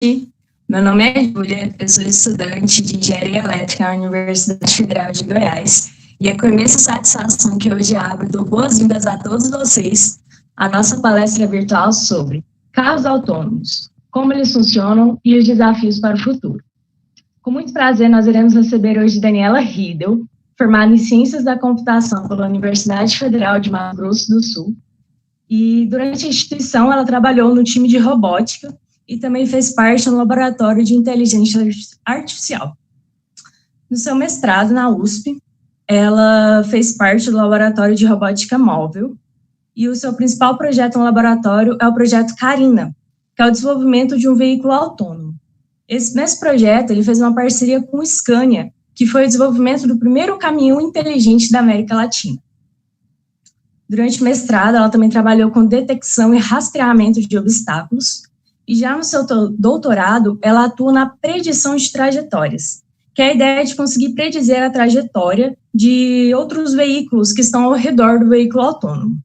Meu nome é Júlia, eu sou estudante de Engenharia Elétrica na Universidade Federal de Goiás. E é com imensa satisfação que hoje abro e dou boas-vindas a todos vocês à nossa palestra virtual sobre carros autônomos, como eles funcionam e os desafios para o futuro. Com muito prazer, nós iremos receber hoje Daniela Riedel, formada em Ciências da Computação pela Universidade Federal de Mato Grosso do Sul. E durante a instituição, ela trabalhou no time de robótica e também fez parte no laboratório de inteligência artificial. No seu mestrado na USP, ela fez parte do laboratório de robótica móvel e o seu principal projeto no laboratório é o projeto Carina, que é o desenvolvimento de um veículo autônomo. Nesse projeto, ele fez uma parceria com o Scania, que foi o desenvolvimento do primeiro caminhão inteligente da América Latina. Durante o mestrado, ela também trabalhou com detecção e rastreamento de obstáculos, e já no seu doutorado, ela atua na predição de trajetórias, que é a ideia de conseguir predizer a trajetória de outros veículos que estão ao redor do veículo autônomo.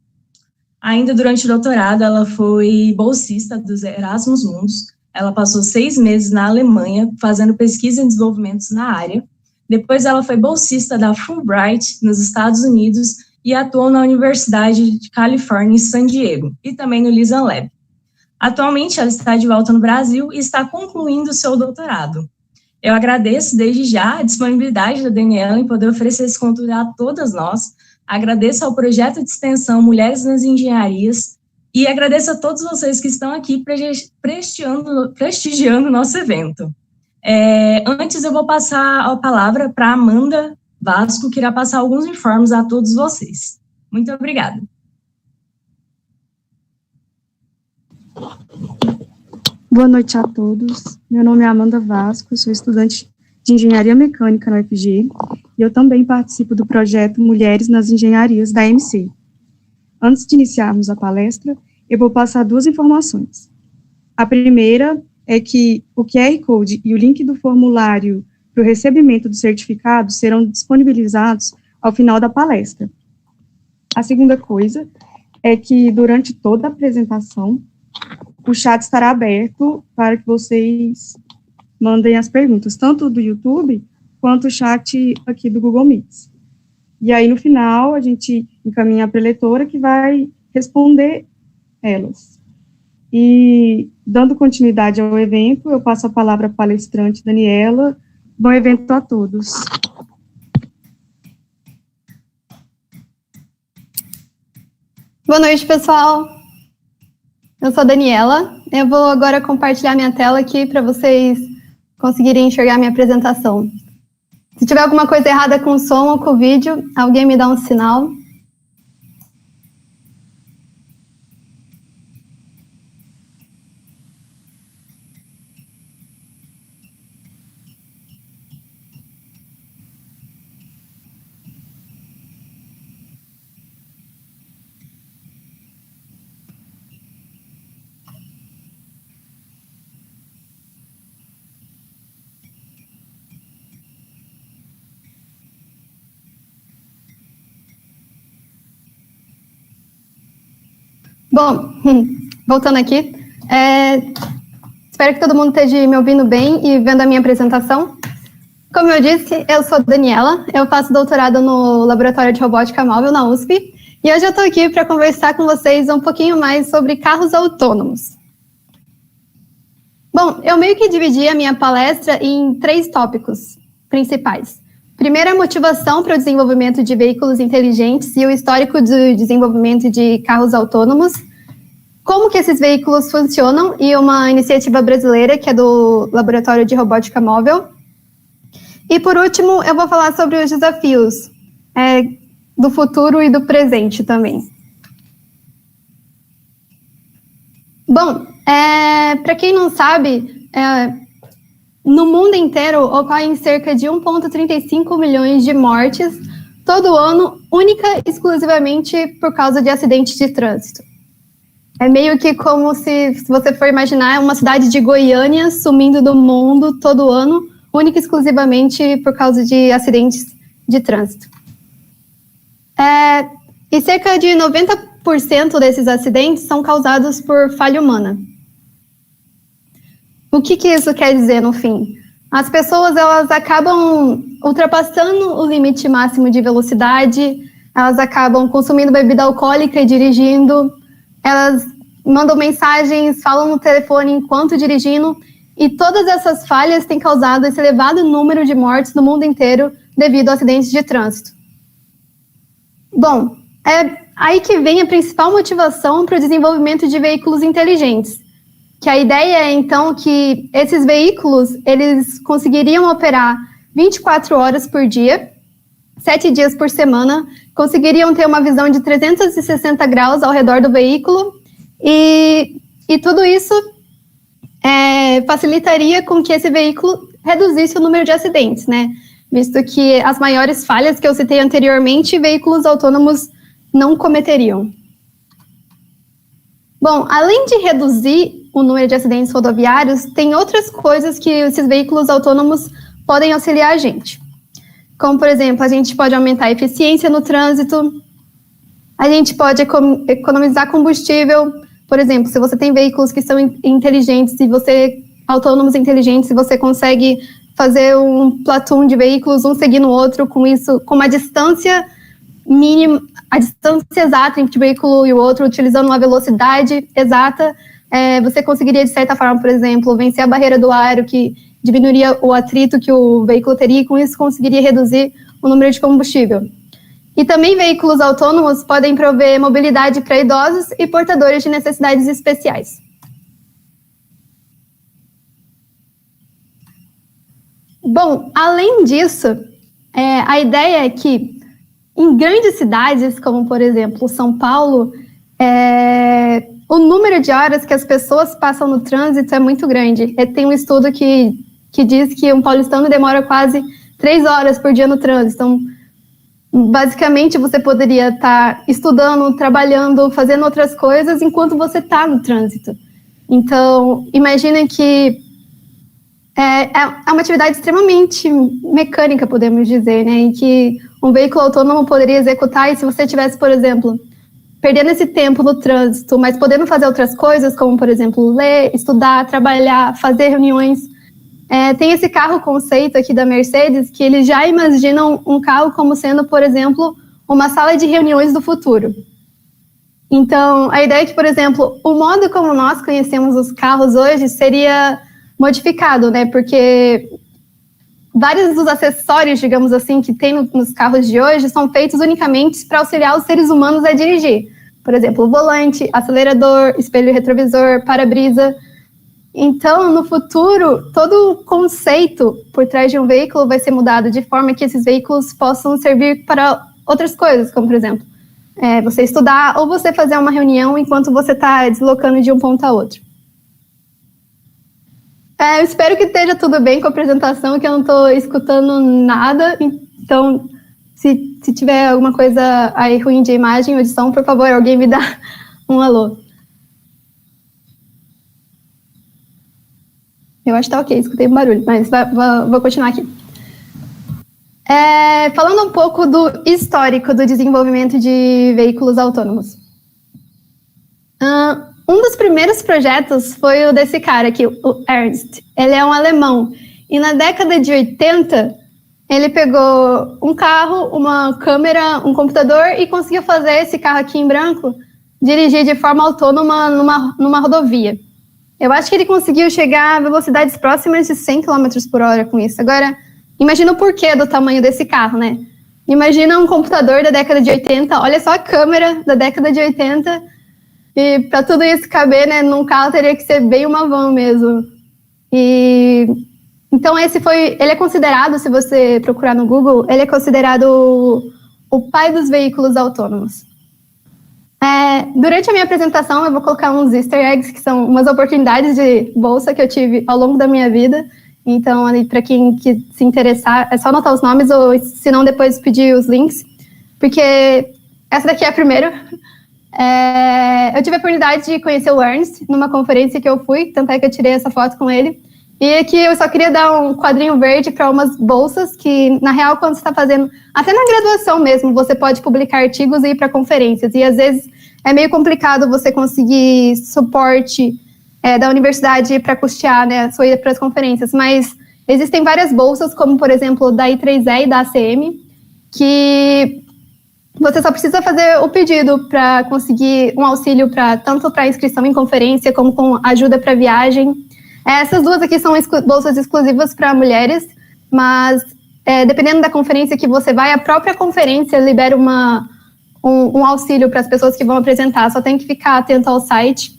Ainda durante o doutorado, ela foi bolsista dos Erasmus Mundus. Ela passou 6 meses na Alemanha, fazendo pesquisa e desenvolvimentos na área. Depois, ela foi bolsista da Fulbright, nos Estados Unidos, e atuou na Universidade de Califórnia, em San Diego, e também no LISA Lab. Atualmente, ela está de volta no Brasil e está concluindo o seu doutorado. Eu agradeço desde já a disponibilidade da Daniela em poder oferecer esse conteúdo a todas nós. Agradeço ao projeto de extensão Mulheres nas Engenharias e agradeço a todos vocês que estão aqui prestigiando o nosso evento. Antes eu vou passar a palavra para a Amanda Vasco, que irá passar alguns informes a todos vocês. Muito obrigada. Boa noite a todos. Meu nome é Amanda Vasco, sou estudante de Engenharia Mecânica na UFG e eu também participo do projeto Mulheres nas Engenharias da MC. Antes de iniciarmos a palestra, eu vou passar 2 informações. A primeira é que o QR Code e o link do formulário para o recebimento do certificado serão disponibilizados ao final da palestra. A segunda coisa é que durante toda a apresentação, o chat estará aberto para que vocês mandem as perguntas, tanto do YouTube quanto o chat aqui do Google Meets. E aí, no final, a gente encaminha a preletora que vai responder elas. E, dando continuidade ao evento, eu passo a palavra à palestrante Daniela. Bom evento a todos. Boa noite, pessoal. Eu sou a Daniela. Eu vou agora compartilhar minha tela aqui para vocês conseguirem enxergar minha apresentação. Se tiver alguma coisa errada com o som ou com o vídeo, alguém me dá um sinal. Bom, voltando aqui, espero que todo mundo esteja me ouvindo bem e vendo a minha apresentação. Como eu disse, eu sou Daniela, eu faço doutorado no Laboratório de Robótica Móvel na USP, e hoje eu estou aqui para conversar com vocês um pouquinho mais sobre carros autônomos. Bom, eu meio que dividi a minha palestra em 3 tópicos principais. Primeiro, a motivação para o desenvolvimento de veículos inteligentes e o histórico do desenvolvimento de carros autônomos, como que esses veículos funcionam e uma iniciativa brasileira que é do Laboratório de Robótica Móvel. E, por último, eu vou falar sobre os desafios do futuro e do presente também. Bom, para quem não sabe, no mundo inteiro ocorrem cerca de 1,35 milhões de mortes todo ano, única e exclusivamente por causa de acidentes de trânsito. É meio que como se você for imaginar uma cidade de Goiânia sumindo do mundo todo ano, única e exclusivamente por causa de acidentes de trânsito. E cerca de 90% desses acidentes são causados por falha humana. O que isso quer dizer no fim? As pessoas, elas acabam ultrapassando o limite máximo de velocidade, elas acabam consumindo bebida alcoólica e dirigindo, elas mandam mensagens, falam no telefone enquanto dirigindo, e todas essas falhas têm causado esse elevado número de mortes no mundo inteiro devido a acidentes de trânsito. Bom, é aí que vem a principal motivação para o desenvolvimento de veículos inteligentes, que a ideia é, então, que esses veículos, eles conseguiriam operar 24 horas por dia, 7 dias por semana, conseguiriam ter uma visão de 360 graus ao redor do veículo, e tudo isso facilitaria com que esse veículo reduzisse o número de acidentes, né? Visto que as maiores falhas que eu citei anteriormente, veículos autônomos não cometeriam. Bom, além de reduzir o número de acidentes rodoviários, tem outras coisas que esses veículos autônomos podem auxiliar a gente. Como, por exemplo, a gente pode aumentar a eficiência no trânsito, a gente pode economizar combustível. Por exemplo, se você tem veículos que são inteligentes, autônomos inteligentes, se você consegue fazer um platoon de veículos, um seguindo o outro, com isso, com uma distância mínima, a distância exata entre o veículo e o outro, utilizando uma velocidade exata, você conseguiria, de certa forma, por exemplo, vencer a barreira do ar, o que diminuiria o atrito que o veículo teria, e com isso conseguiria reduzir o número de combustível. E também veículos autônomos podem prover mobilidade para idosos e portadores de necessidades especiais. Bom, além disso, a ideia é que em grandes cidades, como por exemplo São Paulo, o número de horas que as pessoas passam no trânsito é muito grande. Tem um estudo que diz que um paulistano demora quase 3 horas por dia no trânsito. Então, basicamente, você poderia estar estudando, trabalhando, fazendo outras coisas enquanto você está no trânsito. Então, imaginem que é uma atividade extremamente mecânica, podemos dizer, né, em que um veículo autônomo poderia executar, e se você tivesse, por exemplo, perdendo esse tempo no trânsito, mas podendo fazer outras coisas, como, por exemplo, ler, estudar, trabalhar, fazer reuniões. Tem esse carro conceito aqui da Mercedes, que eles já imaginam um carro como sendo, por exemplo, uma sala de reuniões do futuro. Então, a ideia é que, por exemplo, o modo como nós conhecemos os carros hoje seria modificado, né? Porque vários dos acessórios, digamos assim, que tem nos carros de hoje são feitos unicamente para auxiliar os seres humanos a dirigir. Por exemplo, o volante, acelerador, espelho retrovisor, para-brisa. Então, no futuro, todo o conceito por trás de um veículo vai ser mudado de forma que esses veículos possam servir para outras coisas, como, por exemplo, você estudar ou você fazer uma reunião enquanto você está deslocando de um ponto a outro. Eu espero que esteja tudo bem com a apresentação, que eu não estou escutando nada. Então, se tiver alguma coisa aí ruim de imagem ou edição, por favor, alguém me dá um alô. Eu acho que tá ok, escutei um barulho, mas vou continuar aqui. Falando um pouco do histórico do desenvolvimento de veículos autônomos. Um dos primeiros projetos foi o desse cara aqui, o Ernst. Ele é um alemão. E na década de 80, ele pegou um carro, uma câmera, um computador e conseguiu fazer esse carro aqui em branco dirigir de forma autônoma numa rodovia. Eu acho que ele conseguiu chegar a velocidades próximas de 100 km por hora com isso. Agora, imagina o porquê do tamanho desse carro, né? Imagina um computador da década de 80, olha só a câmera da década de 80, e para tudo isso caber, né, num carro teria que ser bem uma van mesmo. Então ele é considerado, se você procurar no Google, ele é considerado o pai dos veículos autônomos. Durante a minha apresentação, eu vou colocar uns easter eggs, que são umas oportunidades de bolsa que eu tive ao longo da minha vida. Então, para quem se interessar, é só anotar os nomes, ou se não, depois pedir os links. Porque essa daqui é a primeira. Eu tive a oportunidade de conhecer o Ernst numa conferência que eu fui, tanto é que eu tirei essa foto com ele. E aqui eu só queria dar um quadrinho verde para umas bolsas que, na real, quando você está fazendo, até na graduação mesmo, você pode publicar artigos e ir para conferências. E às vezes é meio complicado você conseguir suporte da universidade para custear, né, a sua ida para as conferências, mas existem várias bolsas, como, por exemplo, da I3E e da ACM, que você só precisa fazer o pedido para conseguir um auxílio tanto para inscrição em conferência, como com ajuda para viagem. Essas duas aqui são bolsas exclusivas para mulheres, mas dependendo da conferência que você vai, a própria conferência libera um auxílio para as pessoas que vão apresentar. Só tem que ficar atento ao site,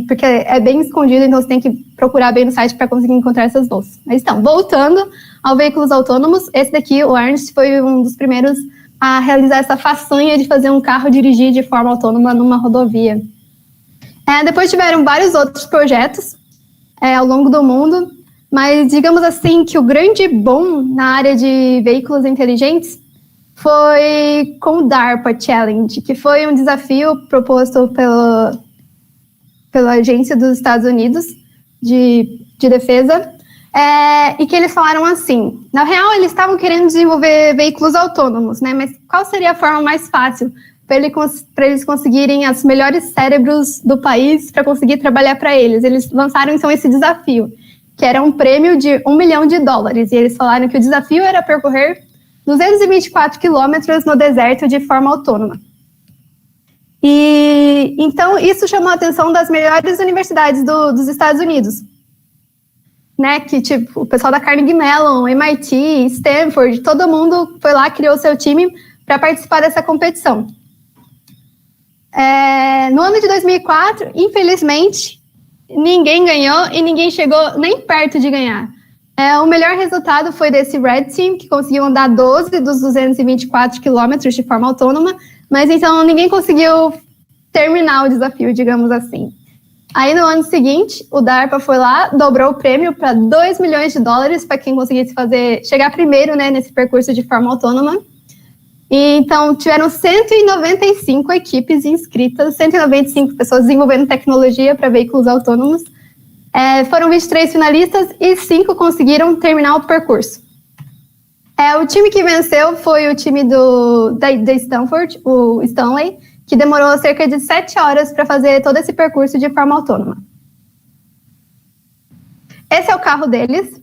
porque é bem escondido, então você tem que procurar bem no site para conseguir encontrar essas bolsas. Mas então, voltando ao veículos autônomos, esse daqui, o Ernst, foi um dos primeiros a realizar essa façanha de fazer um carro dirigir de forma autônoma numa rodovia. Depois tiveram vários outros projetos ao longo do mundo, mas digamos assim que o grande boom na área de veículos inteligentes foi com o DARPA Challenge, que foi um desafio proposto pela Agência dos Estados Unidos de Defesa, e que eles falaram assim, na real eles estavam querendo desenvolver veículos autônomos, né, mas qual seria a forma mais fácil para eles conseguirem os melhores cérebros do país para conseguir trabalhar para eles? Eles lançaram então esse desafio, que era um prêmio de $1 milhão, e eles falaram que o desafio era percorrer 224 quilômetros no deserto de forma autônoma. E então isso chamou a atenção das melhores universidades dos Estados Unidos, né, que tipo o pessoal da Carnegie Mellon, MIT, Stanford, todo mundo foi lá, criou seu time para participar dessa competição. No ano de 2004, infelizmente, ninguém ganhou e ninguém chegou nem perto de ganhar. O melhor resultado foi desse Red Team, que conseguiu andar 12 dos 224 quilômetros de forma autônoma, mas então ninguém conseguiu terminar o desafio, digamos assim. Aí no ano seguinte, o DARPA foi lá, dobrou o prêmio para $2 milhões para quem conseguisse chegar primeiro, né, nesse percurso de forma autônoma. E então tiveram 195 equipes inscritas, 195 pessoas desenvolvendo tecnologia para veículos autônomos. Foram 23 finalistas e 5 conseguiram terminar o percurso. O time que venceu foi o time da Stanford, o Stanley, que demorou cerca de 7 horas para fazer todo esse percurso de forma autônoma. Esse é o carro deles.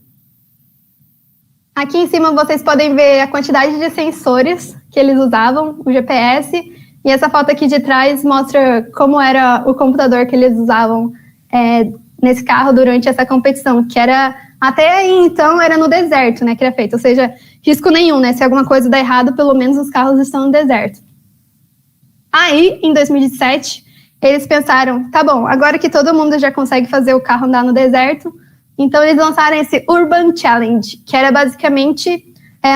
Aqui em cima vocês podem ver a quantidade de sensores que eles usavam, o GPS, e essa foto aqui de trás mostra como era o computador que eles usavam nesse carro durante essa competição, que era, até aí então, era no deserto, né, que era feito, ou seja, risco nenhum, né, se alguma coisa der errado, pelo menos os carros estão no deserto. Aí, em 2017, eles pensaram, tá bom, agora que todo mundo já consegue fazer o carro andar no deserto, então eles lançaram esse Urban Challenge, que era basicamente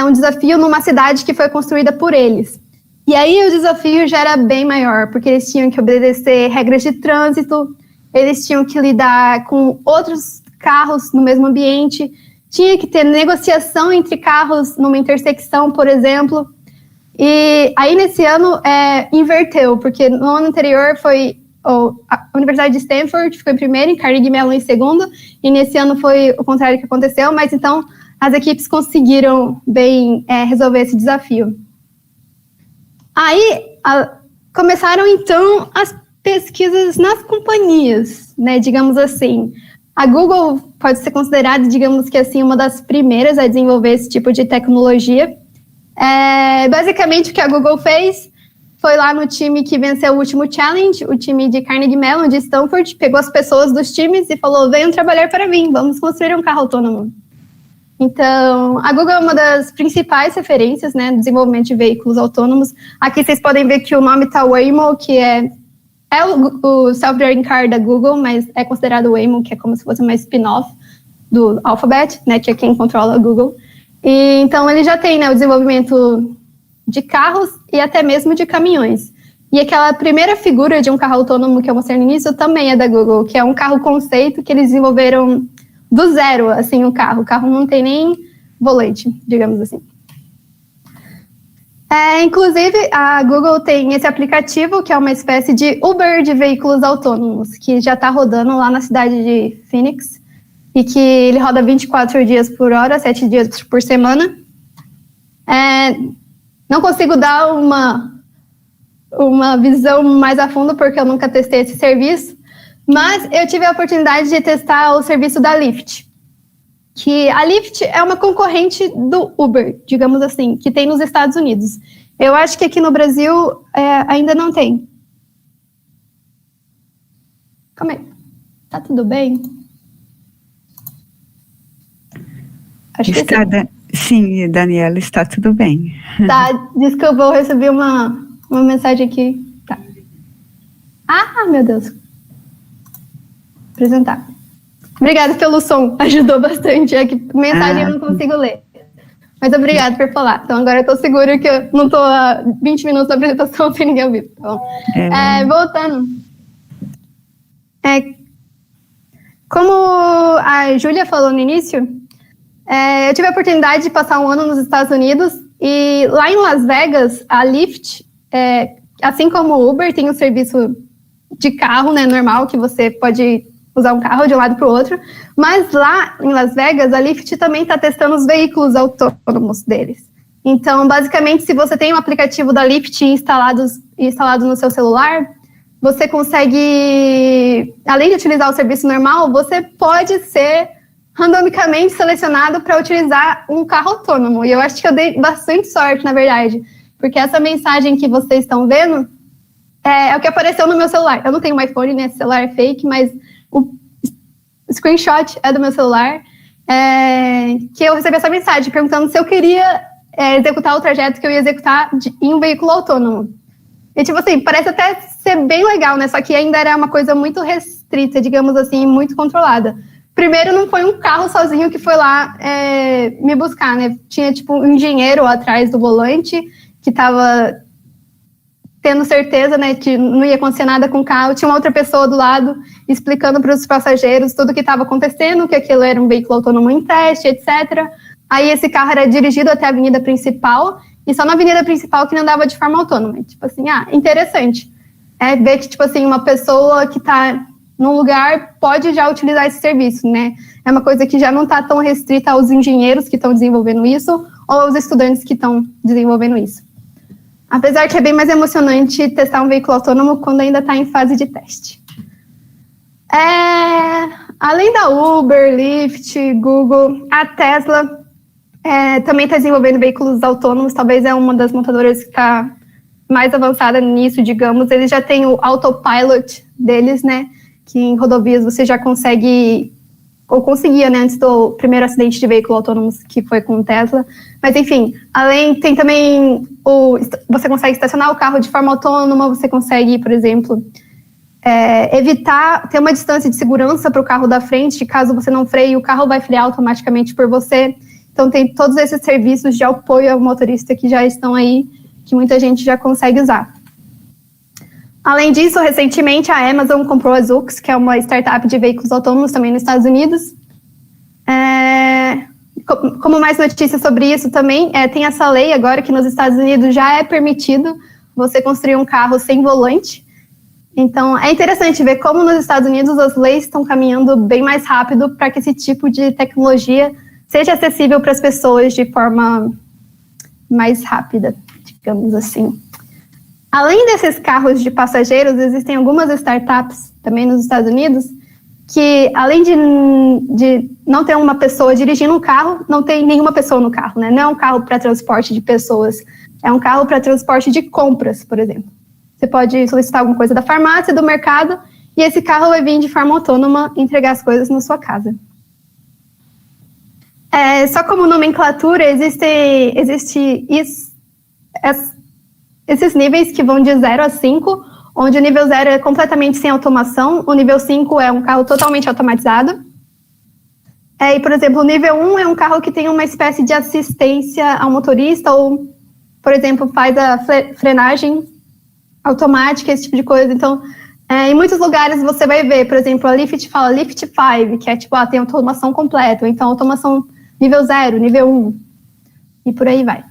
um desafio numa cidade que foi construída por eles. E aí o desafio já era bem maior, porque eles tinham que obedecer regras de trânsito, eles tinham que lidar com outros carros no mesmo ambiente, tinha que ter negociação entre carros numa intersecção, por exemplo. E aí nesse ano inverteu, porque no ano anterior foi a Universidade de Stanford ficou em primeiro, em Carnegie Mellon em segundo, e nesse ano foi o contrário que aconteceu, mas então as equipes conseguiram bem resolver esse desafio. Aí começaram então as pesquisas nas companhias, né, digamos assim. A Google pode ser considerada, digamos que assim, uma das primeiras a desenvolver esse tipo de tecnologia. Basicamente o que a Google fez foi lá no time que venceu o último challenge, o time de Carnegie Mellon, de Stanford, pegou as pessoas dos times e falou, venham trabalhar para mim, vamos construir um carro autônomo. Então, a Google é uma das principais referências, né, no desenvolvimento de veículos autônomos. Aqui vocês podem ver que o nome está Waymo, que é o self-driving car da Google, mas é considerado Waymo, que é como se fosse uma spin-off do Alphabet, né, que é quem controla a Google. E, então, ele já tem, né, o desenvolvimento de carros e até mesmo de caminhões. E aquela primeira figura de um carro autônomo que eu mostrei no início também é da Google, que é um carro conceito que eles desenvolveram do zero, assim, o carro. O carro não tem nem volante, digamos assim. Inclusive, a Google tem esse aplicativo, que é uma espécie de Uber de veículos autônomos, que já está rodando lá na cidade de Phoenix, e que ele roda 24 dias por hora, 7 dias por semana. Não consigo dar uma visão mais a fundo, porque eu nunca testei esse serviço, Mas eu tive a oportunidade de testar o serviço da Lyft, que a Lyft é uma concorrente do Uber, digamos assim, que tem nos Estados Unidos. Eu acho que aqui no Brasil ainda não tem. Calma aí. Tá tudo bem? Acho que sim, Daniela, está tudo bem. Tá, desculpa, eu recebi uma mensagem aqui. Tá. Ah, meu Deus. Apresentar. Obrigada pelo som, ajudou bastante. É que mensagem eu não consigo ler. Mas obrigado por falar. Então agora eu tô segura que eu não tô há 20 minutos da apresentação sem ninguém ouvir. Tá bom? Voltando. Como a Júlia falou no início, eu tive a oportunidade de passar um ano nos Estados Unidos e lá em Las Vegas, a Lyft, assim como o Uber, tem um serviço de carro, né, normal, que você pode usar um carro de um lado para o outro, mas lá em Las Vegas, a Lyft também está testando os veículos autônomos deles. Então, basicamente, se você tem um aplicativo da Lyft instalado no seu celular, você consegue, além de utilizar o serviço normal, você pode ser randomicamente selecionado para utilizar um carro autônomo. E eu acho que eu dei bastante sorte, na verdade, porque essa mensagem que vocês estão vendo é o que apareceu no meu celular. Eu não tenho um iPhone, né? Esse celular é fake, mas o screenshot é do meu celular, que eu recebi essa mensagem perguntando se eu queria executar o trajeto que eu ia executar em um veículo autônomo. E, tipo assim, parece até ser bem legal, né? Só que ainda era uma coisa muito restrita, digamos assim, muito controlada. Primeiro, não foi um carro sozinho que foi lá me buscar, né? Tinha, tipo, um engenheiro atrás do volante que estava tendo certeza, né, que não ia acontecer nada com o carro. Tinha uma outra pessoa do lado explicando para os passageiros tudo o que estava acontecendo, que aquilo era um veículo autônomo em teste, etc. Aí esse carro era dirigido até a avenida principal, e só na avenida principal que não andava de forma autônoma. Tipo assim, interessante. Ver que, tipo assim, uma pessoa que está num lugar pode já utilizar esse serviço, né? É uma coisa que já não está tão restrita aos engenheiros que estão desenvolvendo isso, ou aos estudantes que estão desenvolvendo isso. Apesar que é bem mais emocionante testar um veículo autônomo quando ainda está em fase de teste. Além da Uber, Lyft, Google, a Tesla também está desenvolvendo veículos autônomos. Talvez é uma das montadoras que está mais avançada nisso, digamos. Eles já têm o autopilot deles, né? Que em rodovias você já consegue, ou conseguia, né, antes do primeiro acidente de veículo autônomo que foi com o Tesla. Mas, enfim, tem também você consegue estacionar o carro de forma autônoma, você consegue, por exemplo, evitar, ter uma distância de segurança para o carro da frente, caso você não freie, o carro vai frear automaticamente por você. Então, tem todos esses serviços de apoio ao motorista que já estão aí, que muita gente já consegue usar. Além disso, recentemente, a Amazon comprou a Zoox, que é uma startup de veículos autônomos também nos Estados Unidos. Como mais notícias sobre isso também, tem essa lei agora que nos Estados Unidos já é permitido você construir um carro sem volante. Então, é interessante ver como nos Estados Unidos as leis estão caminhando bem mais rápido para que esse tipo de tecnologia seja acessível para as pessoas de forma mais rápida, digamos assim. Além desses carros de passageiros, existem algumas startups também nos Estados Unidos que, além de não ter uma pessoa dirigindo um carro, não tem nenhuma pessoa no carro, né? Não é um carro para transporte de pessoas, é um carro para transporte de compras, por exemplo. Você pode solicitar alguma coisa da farmácia, do mercado, e esse carro vai vir de forma autônoma entregar as coisas na sua casa. Só como nomenclatura, existem esses níveis que vão de 0 a 5, onde o nível 0 é completamente sem automação, o nível 5 é um carro totalmente automatizado. E, por exemplo, o nível 1 é um carro que tem uma espécie de assistência ao motorista, ou, por exemplo, faz a frenagem automática, esse tipo de coisa. Então, em muitos lugares você vai ver, por exemplo, a Lyft fala Lyft 5, que é tipo, tem automação completa, ou então automação nível 0, nível 1, e por aí vai.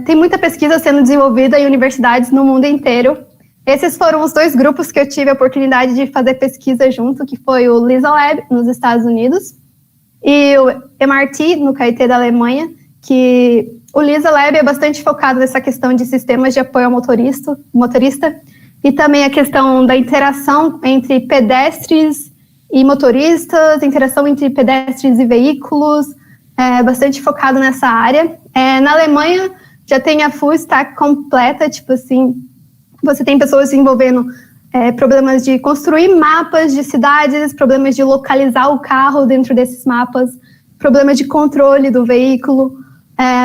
Tem muita pesquisa sendo desenvolvida em universidades no mundo inteiro. Esses foram os 2 grupos que eu tive a oportunidade de fazer pesquisa junto, que foi o LISA Lab, nos Estados Unidos, e o MRT, no KIT da Alemanha, que o LISA Lab é bastante focado nessa questão de sistemas de apoio ao motorista, e também a questão da interação entre pedestres e motoristas, interação entre pedestres e veículos, bastante focado nessa área. Na Alemanha, já tem a full stack completa, tipo assim, você tem pessoas desenvolvendo problemas de construir mapas de cidades, problemas de localizar o carro dentro desses mapas, problemas de controle do veículo,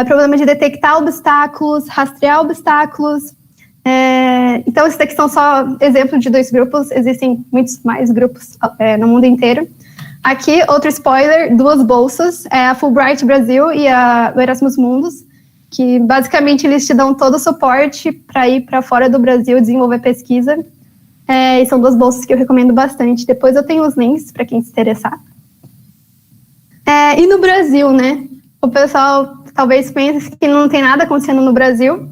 problemas de detectar obstáculos, rastrear obstáculos. Então, esses daqui são só exemplos de 2 grupos, existem muitos mais grupos no mundo inteiro. Aqui, outro spoiler, 2 bolsas, a Fulbright Brasil e o Erasmus Mundus, que basicamente eles te dão todo o suporte para ir para fora do Brasil desenvolver pesquisa. E são 2 bolsas que eu recomendo bastante. Depois eu tenho os links para quem se interessar. E no Brasil, né? O pessoal talvez pense que não tem nada acontecendo no Brasil.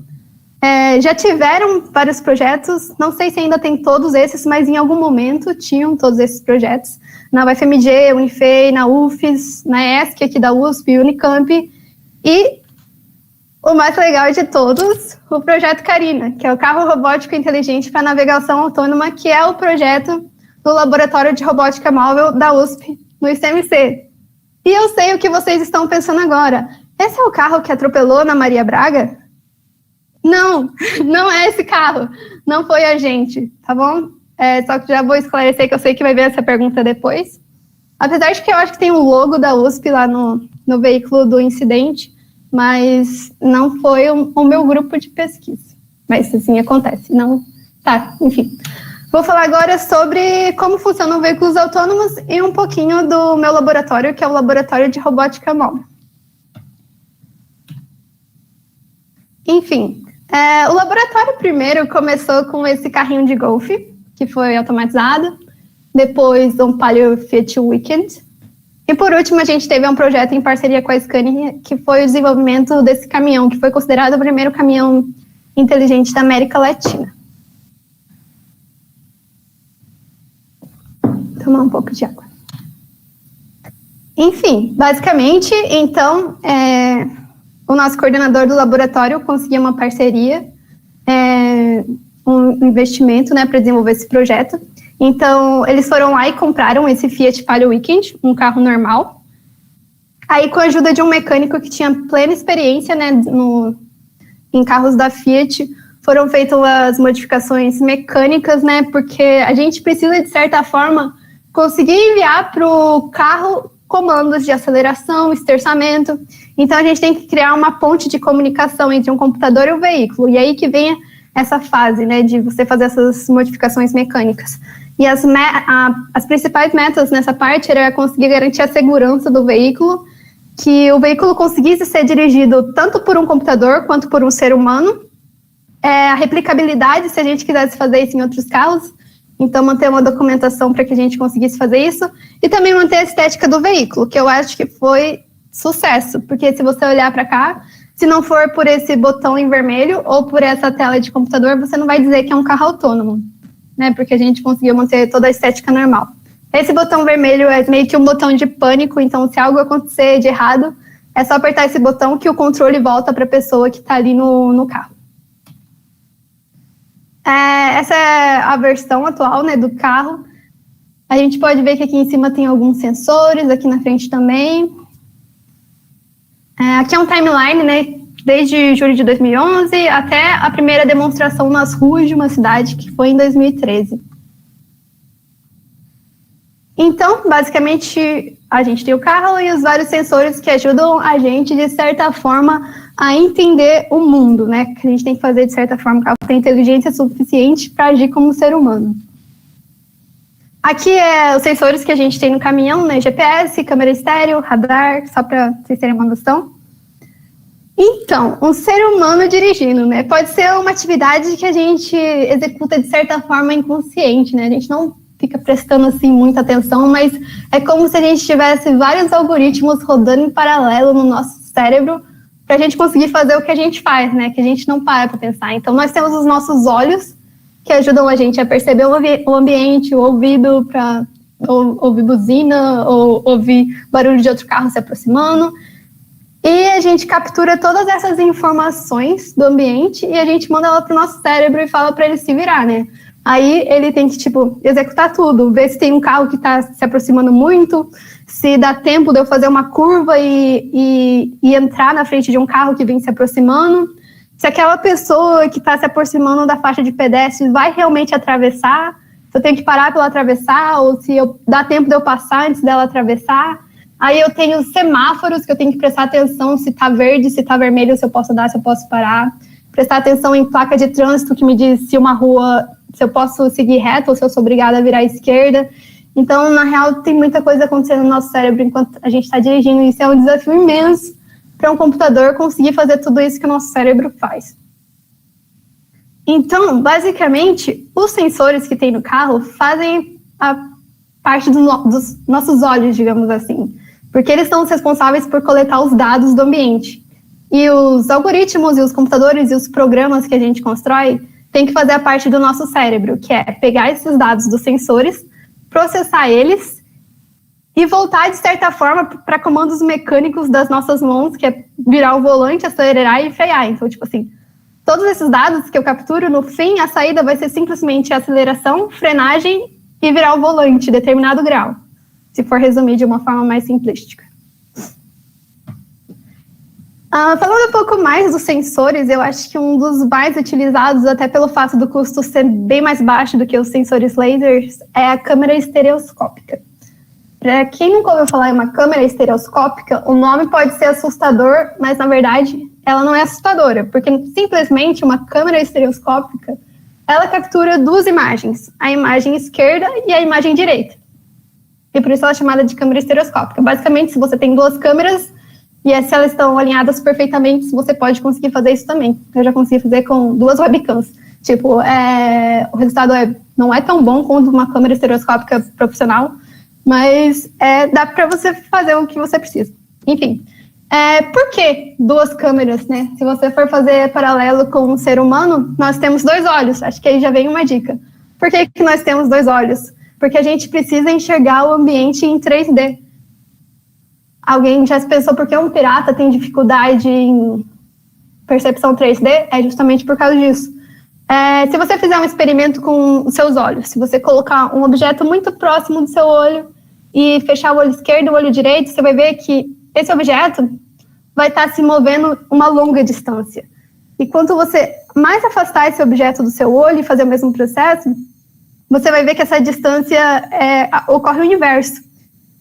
Já tiveram vários projetos, não sei se ainda tem todos esses, mas em algum momento tinham todos esses projetos. Na UFMG, Unifei, na UFES, na ESC aqui da USP, Unicamp. E o mais legal de todos, o projeto Carina, que é o carro robótico inteligente para navegação autônoma, que é o projeto do Laboratório de Robótica Móvel da USP, no ICMC. E eu sei o que vocês estão pensando agora. Esse é o carro que atropelou na Maria Braga? Não, não é esse carro. Não foi a gente, tá bom? Só que já vou esclarecer que eu sei que vai ver essa pergunta depois. Apesar de que eu acho que tem o logo da USP lá no veículo do incidente, mas não foi o meu grupo de pesquisa. Mas assim acontece, não... Tá, enfim. Vou falar agora sobre como funcionam veículos autônomos e um pouquinho do meu laboratório, que é o Laboratório de Robótica Móvel. Enfim, o laboratório primeiro começou com esse carrinho de golfe, que foi automatizado, depois um Palio Fiat Weekend, e por último a gente teve um projeto em parceria com a Scania, que foi o desenvolvimento desse caminhão, que foi considerado o primeiro caminhão inteligente da América Latina. Vou tomar um pouco de água. Enfim, basicamente, então, o nosso coordenador do laboratório conseguiu uma parceria, um investimento, né, para desenvolver esse projeto. Então, eles foram lá e compraram esse Fiat Palio Weekend, um carro normal. Aí, com a ajuda de um mecânico que tinha plena experiência, né, em carros da Fiat, foram feitas as modificações mecânicas, né, porque a gente precisa, de certa forma, conseguir enviar para o carro comandos de aceleração, esterçamento. Então, a gente tem que criar uma ponte de comunicação entre um computador e o veículo. E aí que vem essa fase, né, de você fazer essas modificações mecânicas. E as principais metas nessa parte era conseguir garantir a segurança do veículo, que o veículo conseguisse ser dirigido tanto por um computador quanto por um ser humano, a replicabilidade, se a gente quisesse fazer isso em outros carros, então manter uma documentação para que a gente conseguisse fazer isso, e também manter a estética do veículo, que eu acho que foi sucesso, porque se você olhar para cá, se não for por esse botão em vermelho ou por essa tela de computador, você não vai dizer que é um carro autônomo, né? Porque a gente conseguiu manter toda a estética normal. Esse botão vermelho é meio que um botão de pânico, então se algo acontecer de errado, é só apertar esse botão que o controle volta para a pessoa que está ali no carro. Essa é a versão atual, né, do carro. A gente pode ver que aqui em cima tem alguns sensores, aqui na frente também. Aqui é um timeline, né, desde julho de 2011 até a primeira demonstração nas ruas de uma cidade, que foi em 2013. Então, basicamente, a gente tem o carro e os vários sensores que ajudam a gente, de certa forma, a entender o mundo, né? Que a gente tem que fazer, de certa forma, o carro tem inteligência suficiente para agir como ser humano. Aqui é os sensores que a gente tem no caminhão, né? GPS, câmera estéreo, radar, só para vocês terem uma noção. Então, um ser humano dirigindo, né? Pode ser uma atividade que a gente executa, de certa forma, inconsciente, né? A gente não fica prestando, assim, muita atenção, mas é como se a gente tivesse vários algoritmos rodando em paralelo no nosso cérebro para a gente conseguir fazer o que a gente faz, né? Que a gente não para pensar. Então, nós temos os nossos olhos, que ajudam a gente a perceber o ambiente, o ouvido para ouvir buzina, ou ouvir barulho de outro carro se aproximando. E a gente captura todas essas informações do ambiente e a gente manda ela para o nosso cérebro e fala para ele se virar, né? Aí ele tem que, executar tudo, ver se tem um carro que está se aproximando muito, se dá tempo de eu fazer uma curva e entrar na frente de um carro que vem se aproximando, se aquela pessoa que está se aproximando da faixa de pedestres vai realmente atravessar, se eu tenho que parar para ela atravessar, ou se dá tempo de eu passar antes dela atravessar. Aí eu tenho semáforos que eu tenho que prestar atenção se está verde, se está vermelho, se eu posso andar, se eu posso parar. Prestar atenção em placa de trânsito que me diz se uma rua, se eu posso seguir reto ou se eu sou obrigada a virar à esquerda. Então, na real, tem muita coisa acontecendo no nosso cérebro enquanto a gente está dirigindo. Isso é um desafio imenso para um computador conseguir fazer tudo isso que o nosso cérebro faz. Então, basicamente, os sensores que tem no carro fazem a parte dos nossos olhos, digamos assim, porque eles são os responsáveis por coletar os dados do ambiente. E os algoritmos e os computadores e os programas que a gente constrói têm que fazer a parte do nosso cérebro, que é pegar esses dados dos sensores, processar eles e voltar, de certa forma, para comandos mecânicos das nossas mãos, que é virar o volante, acelerar e frear. Então, todos esses dados que eu capturo, no fim, a saída vai ser simplesmente aceleração, frenagem e virar o volante, determinado grau, se for resumir de uma forma mais simplística. Falando um pouco mais dos sensores, eu acho que um dos mais utilizados, até pelo fato do custo ser bem mais baixo do que os sensores lasers, é a câmera estereoscópica. Para quem nunca ouviu falar em uma câmera estereoscópica, o nome pode ser assustador, mas na verdade ela não é assustadora, porque simplesmente uma câmera estereoscópica, ela captura duas imagens, a imagem esquerda e a imagem direita. E por isso ela é chamada de câmera estereoscópica. Basicamente, se você tem duas câmeras, e se elas estão alinhadas perfeitamente, você pode conseguir fazer isso também. Eu já consegui fazer com duas webcams. O resultado não é tão bom quanto uma câmera estereoscópica profissional, mas dá para você fazer o que você precisa. Enfim, por que duas câmeras, né? Se você for fazer paralelo com um ser humano, nós temos dois olhos. Acho que aí já vem uma dica. Por que nós temos dois olhos? Porque a gente precisa enxergar o ambiente em 3D. Alguém já pensou por que um pirata tem dificuldade em percepção 3D? É justamente por causa disso. Se você fizer um experimento com os seus olhos, se você colocar um objeto muito próximo do seu olho e fechar o olho esquerdo e o olho direito, você vai ver que esse objeto vai estar se movendo uma longa distância. E quanto você mais afastar esse objeto do seu olho e fazer o mesmo processo, você vai ver que essa distância ocorre o inverso.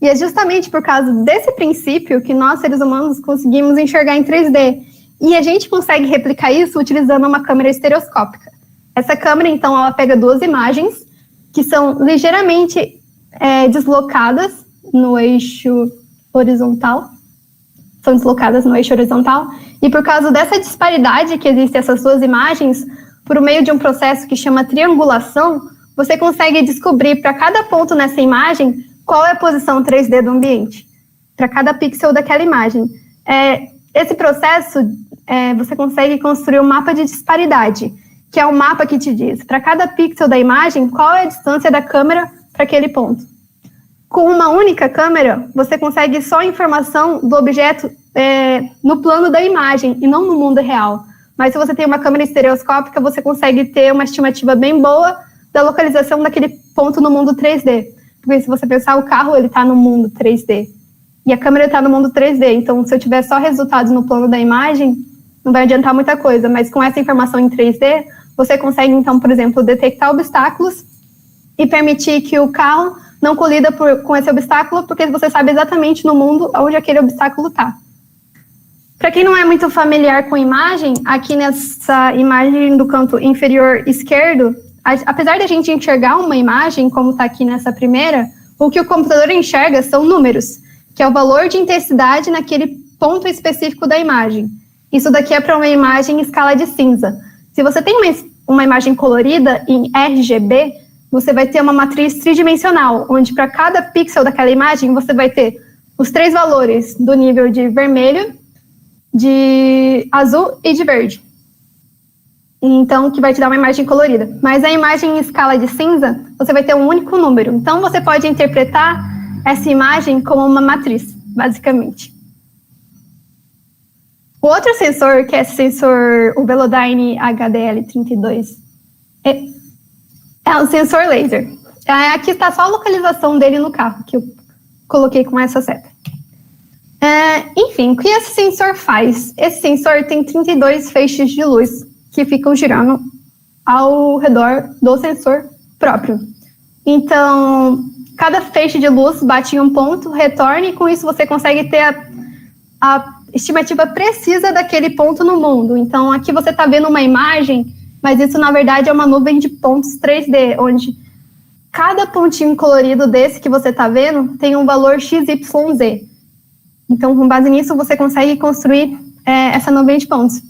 E é justamente por causa desse princípio que nós, seres humanos, conseguimos enxergar em 3D. E a gente consegue replicar isso utilizando uma câmera estereoscópica. Essa câmera, então, ela pega duas imagens que são ligeiramente deslocadas no eixo horizontal. São deslocadas no eixo horizontal. E por causa dessa disparidade que existe essas duas imagens, por meio de um processo que chama triangulação, você consegue descobrir para cada ponto nessa imagem qual é a posição 3D do ambiente, para cada pixel daquela imagem. Esse processo, você consegue construir um mapa de disparidade, que é um mapa que te diz, para cada pixel da imagem, qual é a distância da câmera para aquele ponto. Com uma única câmera, você consegue só a informação do objeto no plano da imagem, e não no mundo real. Mas se você tem uma câmera estereoscópica, você consegue ter uma estimativa bem boa da localização daquele ponto no mundo 3D. Porque se você pensar, o carro ele está no mundo 3D. E a câmera está no mundo 3D. Então, se eu tiver só resultados no plano da imagem, não vai adiantar muita coisa. Mas com essa informação em 3D, você consegue, então, por exemplo, detectar obstáculos e permitir que o carro não colida com esse obstáculo, porque você sabe exatamente no mundo onde aquele obstáculo está. Para quem não é muito familiar com imagem, aqui nessa imagem do canto inferior esquerdo, apesar de a gente enxergar uma imagem, como está aqui nessa primeira, o que o computador enxerga são números, que é o valor de intensidade naquele ponto específico da imagem. Isso daqui é para uma imagem em escala de cinza. Se você tem uma imagem colorida em RGB, você vai ter uma matriz tridimensional, onde para cada pixel daquela imagem você vai ter os três valores do nível de vermelho, de azul e de verde. Então, que vai te dar uma imagem colorida. Mas a imagem em escala de cinza, você vai ter um único número. Então, você pode interpretar essa imagem como uma matriz, basicamente. O outro sensor, que é esse sensor, o Velodyne HDL32, É um sensor laser. Aqui está só a localização dele no carro, que eu coloquei com essa seta. Enfim, o que esse sensor faz? Esse sensor tem 32 feixes de luz que ficam girando ao redor do sensor próprio. Então, cada feixe de luz bate em um ponto, retorna, e com isso você consegue ter a estimativa precisa daquele ponto no mundo. Então, aqui você está vendo uma imagem, mas isso, na verdade, é uma nuvem de pontos 3D, onde cada pontinho colorido desse que você está vendo tem um valor XYZ. Então, com base nisso, você consegue construir essa nuvem de pontos.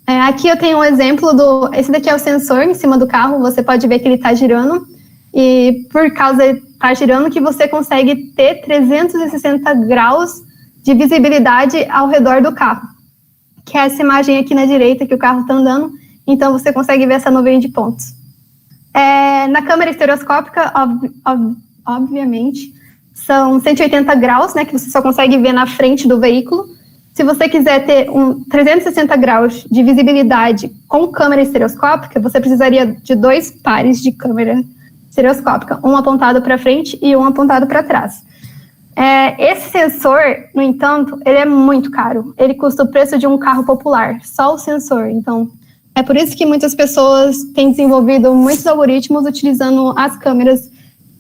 Aqui eu tenho um exemplo esse daqui é o sensor em cima do carro, você pode ver que ele está girando, e por causa de estar girando que você consegue ter 360 graus de visibilidade ao redor do carro, que é essa imagem aqui na direita que o carro está andando, então você consegue ver essa nuvem de pontos. Na câmera estereoscópica, obviamente, são 180 graus, né, que você só consegue ver na frente do veículo. Se você quiser ter 360 graus de visibilidade com câmera estereoscópica, você precisaria de 2 pares de câmera estereoscópica, um apontado para frente e um apontado para trás. Esse sensor, no entanto, ele é muito caro. Ele custa o preço de um carro popular, só o sensor. Então, é por isso que muitas pessoas têm desenvolvido muitos algoritmos utilizando as câmeras,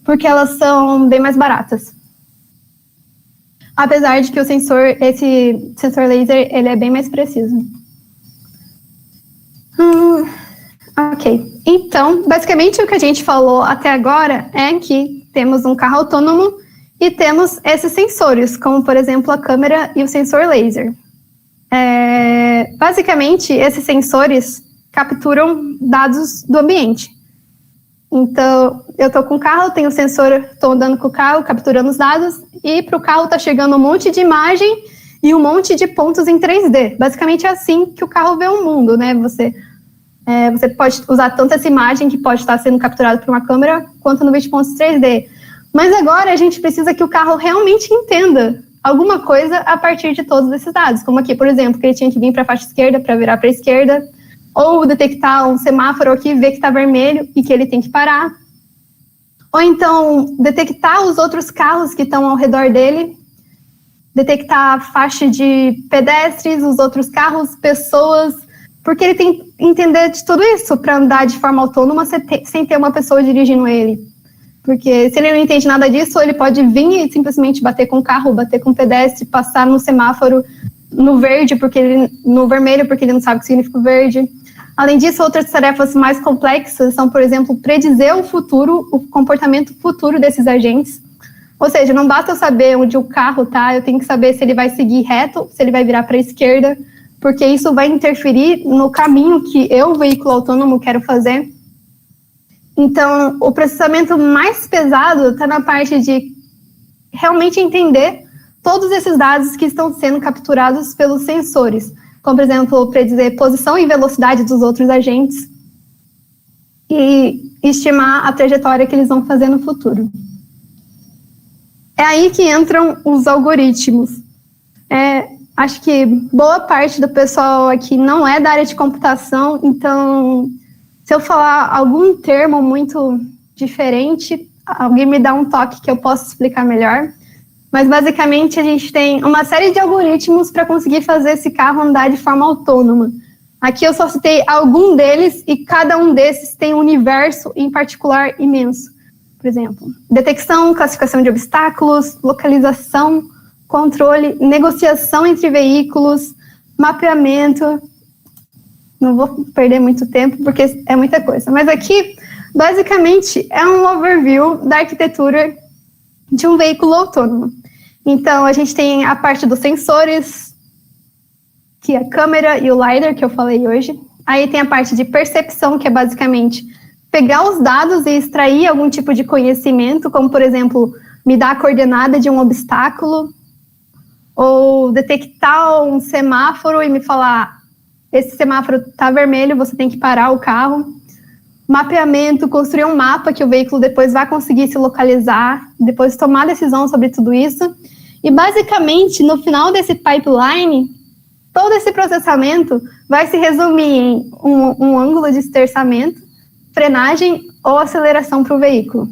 porque elas são bem mais baratas. Apesar de que esse sensor laser, ele é bem mais preciso. Ok. Então, basicamente o que a gente falou até agora é que temos um carro autônomo e temos esses sensores, como, por exemplo, a câmera e o sensor laser. Basicamente, esses sensores capturam dados do ambiente. Então, eu estou com o carro, tenho o sensor, estou andando com o carro, capturando os dados, e para o carro está chegando um monte de imagem e um monte de pontos em 3D. Basicamente é assim que o carro vê o mundo, né? Você pode usar tanto essa imagem que pode estar sendo capturada por uma câmera, quanto no vídeo de pontos 3D. Mas agora a gente precisa que o carro realmente entenda alguma coisa a partir de todos esses dados. Como aqui, por exemplo, que ele tinha que vir para a faixa esquerda para virar para a esquerda, ou detectar um semáforo aqui, ver que está vermelho e que ele tem que parar. Ou então, detectar os outros carros que estão ao redor dele, detectar a faixa de pedestres, os outros carros, pessoas, porque ele tem que entender de tudo isso para andar de forma autônoma sem ter uma pessoa dirigindo ele. Porque se ele não entende nada disso, ele pode vir e simplesmente bater com o carro, bater com o pedestre, passar no semáforo no verde, no vermelho, porque ele não sabe o que significa o verde. Além disso, outras tarefas mais complexas são, por exemplo, predizer o futuro, o comportamento futuro desses agentes. Ou seja, não basta eu saber onde o carro está, eu tenho que saber se ele vai seguir reto, se ele vai virar para a esquerda, porque isso vai interferir no caminho que eu, veículo autônomo, quero fazer. Então, o processamento mais pesado está na parte de realmente entender todos esses dados que estão sendo capturados pelos sensores, como, por exemplo, predizer posição e velocidade dos outros agentes e estimar a trajetória que eles vão fazer no futuro. É aí que entram os algoritmos. Acho que boa parte do pessoal aqui não é da área de computação, então, se eu falar algum termo muito diferente, alguém me dá um toque que eu possa explicar melhor. Mas, basicamente, a gente tem uma série de algoritmos para conseguir fazer esse carro andar de forma autônoma. Aqui eu só citei algum deles e cada um desses tem um universo em particular imenso. Por exemplo, detecção, classificação de obstáculos, localização, controle, negociação entre veículos, mapeamento. Não vou perder muito tempo porque é muita coisa. Mas aqui, basicamente, é um overview da arquitetura de um veículo autônomo. Então, a gente tem a parte dos sensores, que é a câmera e o LiDAR, que eu falei hoje. Aí tem a parte de percepção, que é basicamente pegar os dados e extrair algum tipo de conhecimento, como, por exemplo, me dar a coordenada de um obstáculo, ou detectar um semáforo e me falar, esse semáforo está vermelho, você tem que parar o carro. Mapeamento, construir um mapa que o veículo depois vai conseguir se localizar, depois tomar decisão sobre tudo isso. E, basicamente, no final desse pipeline, todo esse processamento vai se resumir em um ângulo de esterçamento, frenagem, ou aceleração para o veículo.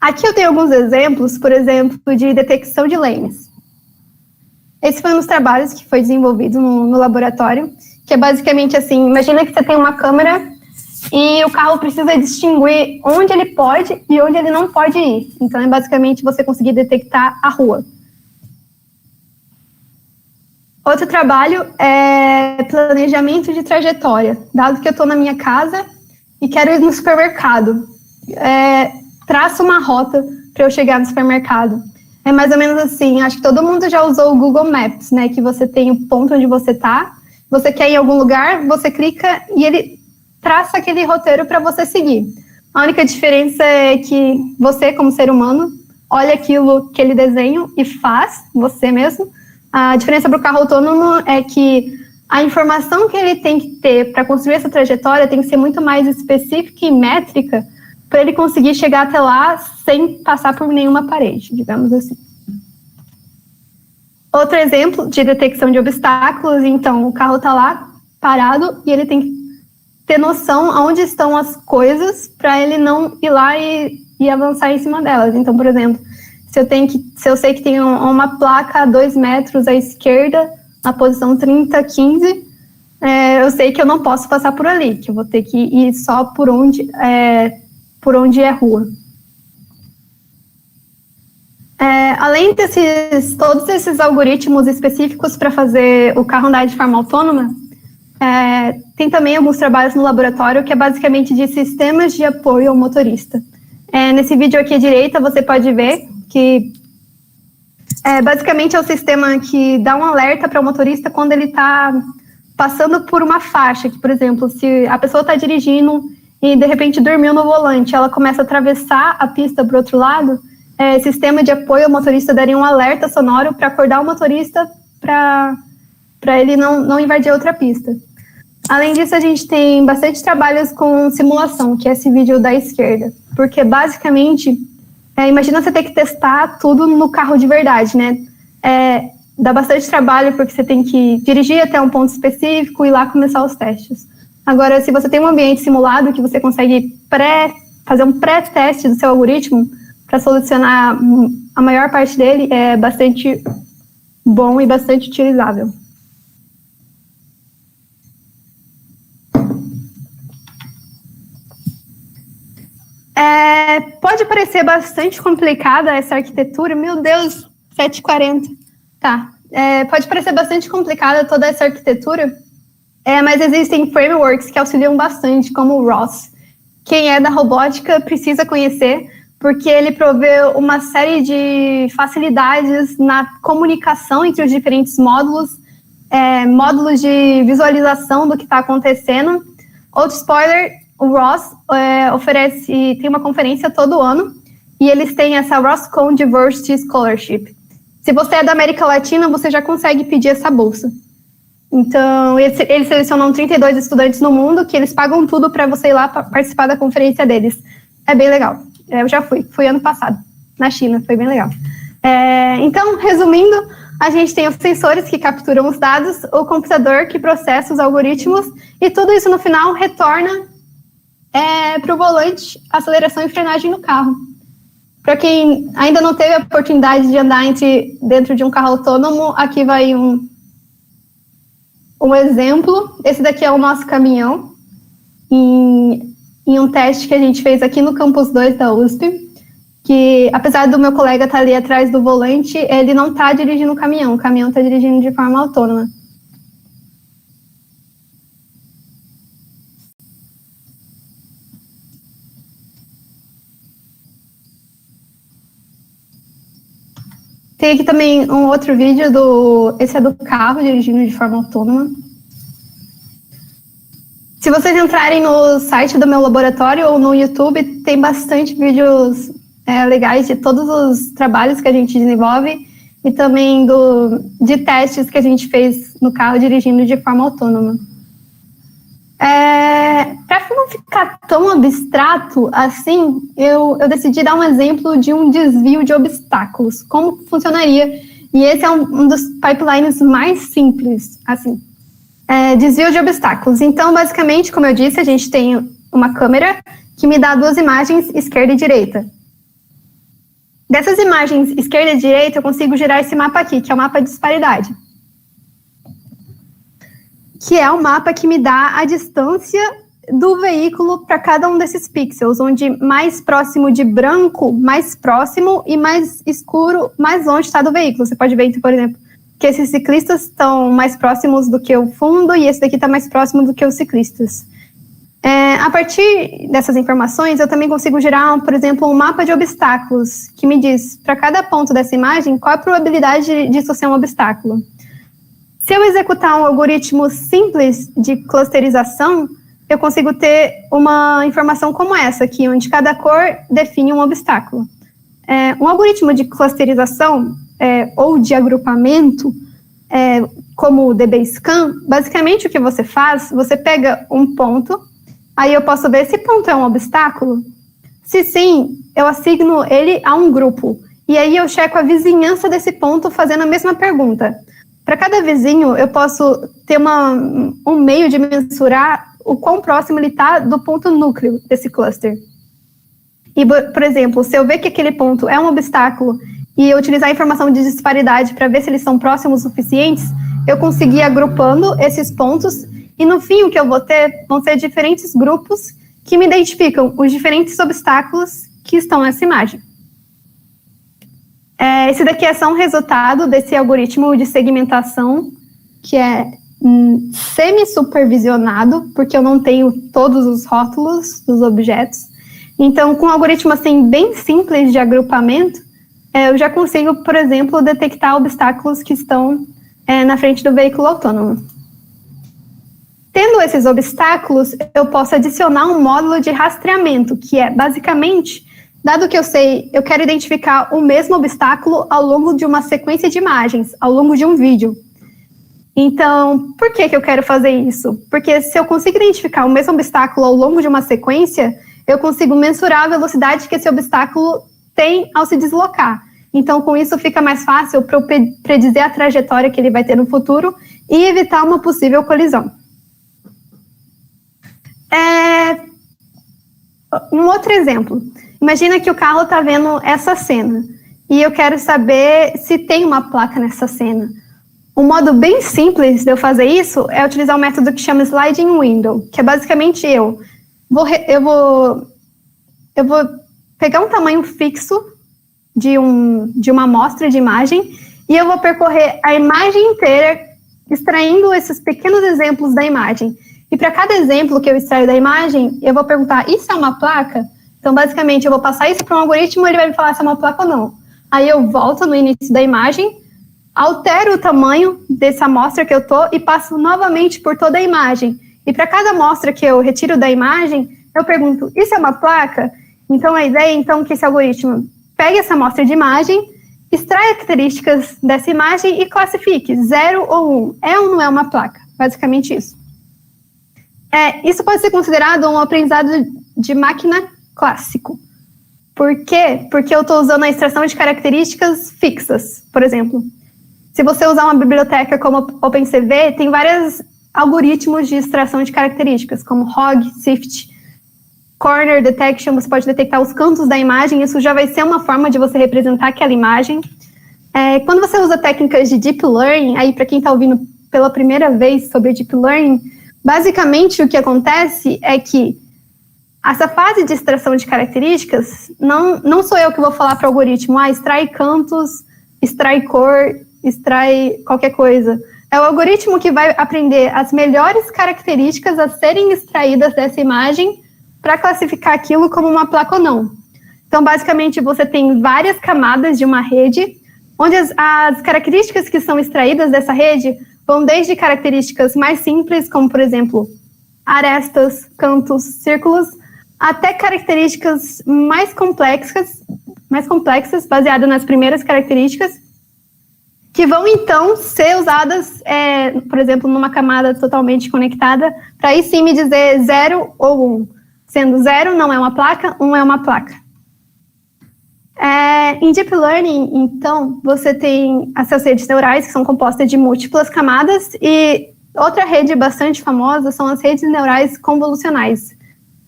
Aqui eu tenho alguns exemplos, por exemplo, de detecção de lanes. Esse foi um dos trabalhos que foi desenvolvido no laboratório, que é basicamente assim, imagina que você tem uma câmera e o carro precisa distinguir onde ele pode e onde ele não pode ir. Então, é basicamente você conseguir detectar a rua. Outro trabalho é planejamento de trajetória. Dado que eu estou na minha casa e quero ir no supermercado, traço uma rota para eu chegar no supermercado. É mais ou menos assim, acho que todo mundo já usou o Google Maps, né? Que você tem o ponto onde você está, você quer ir em algum lugar, você clica e ele traça aquele roteiro para você seguir. A única diferença é que você, como ser humano, olha aquilo que ele desenha e faz, você mesmo. A diferença para o carro autônomo é que a informação que ele tem que ter para construir essa trajetória tem que ser muito mais específica e métrica para ele conseguir chegar até lá sem passar por nenhuma parede, digamos assim. Outro exemplo de detecção de obstáculos, então o carro está lá parado e ele tem que ter noção aonde estão as coisas para ele não ir lá e avançar em cima delas. Então, por exemplo, se eu sei que tem uma placa a 2 metros à esquerda, na posição 3015, eu sei que eu não posso passar por ali, que eu vou ter que ir só por onde é rua. Além todos esses algoritmos específicos para fazer o carro andar de forma autônoma, tem também alguns trabalhos no laboratório que é basicamente de sistemas de apoio ao motorista. Nesse vídeo aqui à direita você pode ver que basicamente é o sistema que dá um alerta para o motorista quando ele está passando por uma faixa, que, por exemplo, se a pessoa está dirigindo e de repente dormiu no volante, ela começa a atravessar a pista para o outro lado, sistema de apoio ao motorista daria um alerta sonoro para acordar o motorista para ele não invadir outra pista. Além disso, a gente tem bastante trabalhos com simulação, que é esse vídeo da esquerda, porque basicamente, imagina você ter que testar tudo no carro de verdade, né? Dá bastante trabalho porque você tem que dirigir até um ponto específico e lá começar os testes. Agora, se você tem um ambiente simulado que você consegue fazer um pré-teste do seu algoritmo para solucionar a maior parte dele, é bastante bom e bastante utilizável. Pode parecer bastante complicada essa arquitetura. Meu Deus, 7h40. Tá. Pode parecer bastante complicada toda essa arquitetura, mas existem frameworks que auxiliam bastante, como o ROS. Quem é da robótica precisa conhecer, porque ele provê uma série de facilidades na comunicação entre os diferentes módulos, módulos de visualização do que está acontecendo. Outro spoiler, o ROS tem uma conferência todo ano, e eles têm essa ROSCON Diversity Scholarship. Se você é da América Latina, você já consegue pedir essa bolsa. Então, eles selecionam 32 estudantes no mundo, que eles pagam tudo para você ir lá participar da conferência deles. É bem legal. Eu já fui ano passado, na China, foi bem legal. Então, resumindo, a gente tem os sensores que capturam os dados, o computador que processa os algoritmos, e tudo isso no final retorna para o volante, aceleração e frenagem no carro. Para quem ainda não teve a oportunidade de andar dentro de um carro autônomo, aqui vai um exemplo. Esse daqui é o nosso caminhão, em um teste que a gente fez aqui no Campus 2 da USP, que apesar do meu colega estar ali atrás do volante, ele não está dirigindo o caminhão está dirigindo de forma autônoma. Tem aqui também um outro vídeo esse é do carro dirigindo de forma autônoma. Se vocês entrarem no site do meu laboratório ou no YouTube, tem bastante vídeos legais de todos os trabalhos que a gente desenvolve e também de testes que a gente fez no carro dirigindo de forma autônoma. Para não ficar tão abstrato assim, eu decidi dar um exemplo de um desvio de obstáculos, como funcionaria, e esse é um dos pipelines mais simples, assim, desvio de obstáculos. Então, basicamente, como eu disse, a gente tem uma câmera que me dá duas imagens, esquerda e direita. Dessas imagens, esquerda e direita, eu consigo gerar esse mapa aqui, que é o mapa de disparidade. Que é o mapa que me dá a distância do veículo para cada um desses pixels, onde mais próximo de branco, mais próximo, e mais escuro, mais longe está do veículo. Você pode ver, então, por exemplo, que esses ciclistas estão mais próximos do que o fundo, e esse daqui está mais próximo do que os ciclistas. A partir dessas informações, eu também consigo gerar, por exemplo, um mapa de obstáculos, que me diz, para cada ponto dessa imagem, qual a probabilidade disso ser um obstáculo. Se eu executar um algoritmo simples de clusterização, eu consigo ter uma informação como essa aqui, onde cada cor define um obstáculo. Um algoritmo de clusterização, ou de agrupamento, como o DBScan, basicamente o que você faz, você pega um ponto, aí eu posso ver se ponto é um obstáculo. Se sim, eu assigno ele a um grupo, e aí eu checo a vizinhança desse ponto fazendo a mesma pergunta. Para cada vizinho, eu posso ter um meio de mensurar o quão próximo ele está do ponto núcleo desse cluster. E, por exemplo, se eu ver que aquele ponto é um obstáculo e eu utilizar a informação de disparidade para ver se eles são próximos o suficientes, eu consegui agrupando esses pontos, e no fim o que eu vou ter vão ser diferentes grupos que me identificam os diferentes obstáculos que estão nessa imagem. Esse daqui é só um resultado desse algoritmo de segmentação, que é semi-supervisionado, porque eu não tenho todos os rótulos dos objetos. Então, com um algoritmo assim, bem simples de agrupamento, eu já consigo, por exemplo, detectar obstáculos que estão na frente do veículo autônomo. Tendo esses obstáculos, eu posso adicionar um módulo de rastreamento, que é, basicamente, dado que eu quero identificar o mesmo obstáculo ao longo de uma sequência de imagens, ao longo de um vídeo. Então, por que eu quero fazer isso? Porque se eu consigo identificar o mesmo obstáculo ao longo de uma sequência, eu consigo mensurar a velocidade que esse obstáculo tem ao se deslocar. Então, com isso, fica mais fácil para eu predizer a trajetória que ele vai ter no futuro e evitar uma possível colisão. Um outro exemplo. Imagina que o carro está vendo essa cena e eu quero saber se tem uma placa nessa cena. Um modo bem simples de eu fazer isso é utilizar um método que chama Sliding Window, que é basicamente eu vou pegar um tamanho fixo de uma amostra de imagem e eu vou percorrer a imagem inteira extraindo esses pequenos exemplos da imagem. E para cada exemplo que eu extraio da imagem, eu vou perguntar, isso é uma placa? Então, basicamente, eu vou passar isso para um algoritmo e ele vai me falar se é uma placa ou não. Aí eu volto no início da imagem, altero o tamanho dessa amostra que eu estou e passo novamente por toda a imagem. E para cada amostra que eu retiro da imagem, eu pergunto, isso é uma placa? Então, a ideia é que esse algoritmo pegue essa amostra de imagem, extraia características dessa imagem e classifique 0 ou 1. É ou não é uma placa? Basicamente isso. Isso pode ser considerado um aprendizado de máquina clássico. Por quê? Porque eu estou usando a extração de características fixas. Por exemplo, se você usar uma biblioteca como OpenCV, tem vários algoritmos de extração de características, como ROG, SIFT, Corner Detection, você pode detectar os cantos da imagem, isso já vai ser uma forma de você representar aquela imagem. Quando você usa técnicas de Deep Learning, aí para quem está ouvindo pela primeira vez sobre Deep Learning, basicamente o que acontece é que essa fase de extração de características, não sou eu que vou falar para o algoritmo, extrai cantos, extrai cor, extrai qualquer coisa. É o algoritmo que vai aprender as melhores características a serem extraídas dessa imagem para classificar aquilo como uma placa ou não. Então, basicamente, você tem várias camadas de uma rede, onde as características que são extraídas dessa rede vão desde características mais simples, como, por exemplo, arestas, cantos, círculos, até características mais complexas, baseadas nas primeiras características, que vão, então, ser usadas, por exemplo, numa camada totalmente conectada, para aí sim me dizer 0 ou 1. Sendo 0 não é uma placa, 1 é uma placa. Em Deep Learning, então, você tem essas redes neurais que são compostas de múltiplas camadas, e outra rede bastante famosa são as redes neurais convolucionais.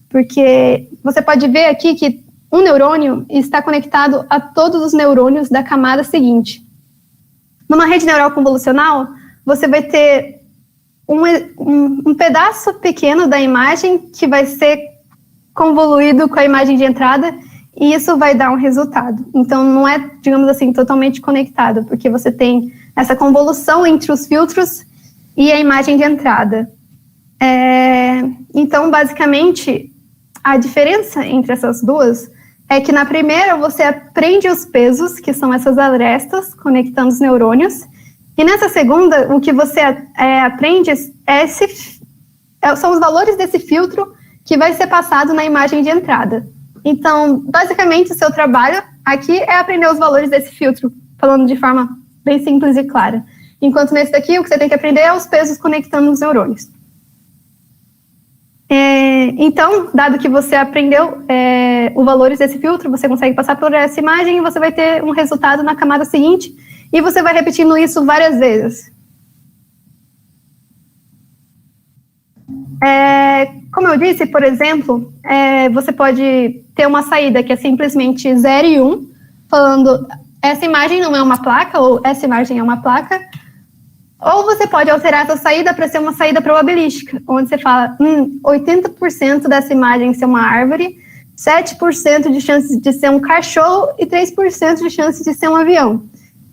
porque você pode ver aqui que um neurônio está conectado a todos os neurônios da camada seguinte. Numa rede neural convolucional, você vai ter um pedaço pequeno da imagem que vai ser convoluído com a imagem de entrada, e isso vai dar um resultado. Então, não é, digamos assim, totalmente conectado, porque você tem essa convolução entre os filtros e a imagem de entrada. Então, basicamente, a diferença entre essas duas é que na primeira você aprende os pesos, que são essas arestas conectando os neurônios, e nessa segunda, o que você aprende são os valores desse filtro que vai ser passado na imagem de entrada. Então, basicamente, o seu trabalho aqui é aprender os valores desse filtro, falando de forma bem simples e clara. Enquanto nesse daqui, o que você tem que aprender é os pesos conectando os neurônios. Então, dado que você aprendeu os valores desse filtro, você consegue passar por essa imagem e você vai ter um resultado na camada seguinte, e você vai repetindo isso várias vezes. Como eu disse, por exemplo, você pode ter uma saída que é simplesmente 0 e 1, falando essa imagem não é uma placa, ou essa imagem é uma placa, ou você pode alterar essa saída para ser uma saída probabilística, onde você fala 80% dessa imagem ser uma árvore, 7% de chance de ser um cachorro e 3% de chance de ser um avião.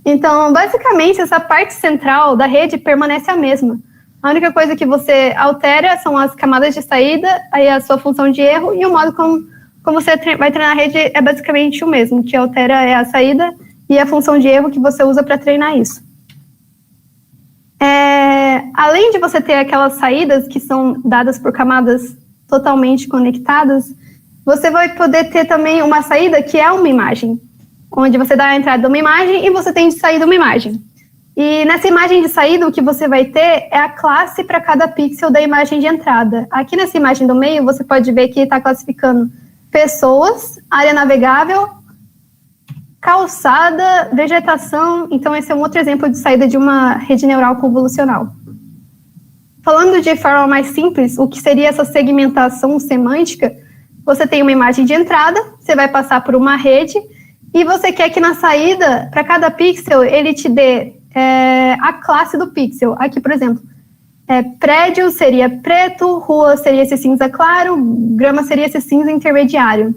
Então, basicamente, essa parte central da rede permanece a mesma. A única coisa que você altera são as camadas de saída, aí a sua função de erro, e o modo como você vai treinar a rede é basicamente o mesmo. O que altera é a saída e a função de erro que você usa para treinar isso. Além de você ter aquelas saídas que são dadas por camadas totalmente conectadas, você vai poder ter também uma saída que é uma imagem, onde você dá a entrada de uma imagem e você tem de saída uma imagem. E nessa imagem de saída, o que você vai ter é a classe para cada pixel da imagem de entrada. Aqui nessa imagem do meio, você pode ver que está classificando pessoas, área navegável, calçada, vegetação. Então, esse é um outro exemplo de saída de uma rede neural convolucional. Falando de forma mais simples, o que seria essa segmentação semântica, você tem uma imagem de entrada, você vai passar por uma rede, e você quer que na saída, para cada pixel, ele te dê a classe do pixel. Aqui, por exemplo, prédio seria preto, rua seria esse cinza claro, grama seria esse cinza intermediário.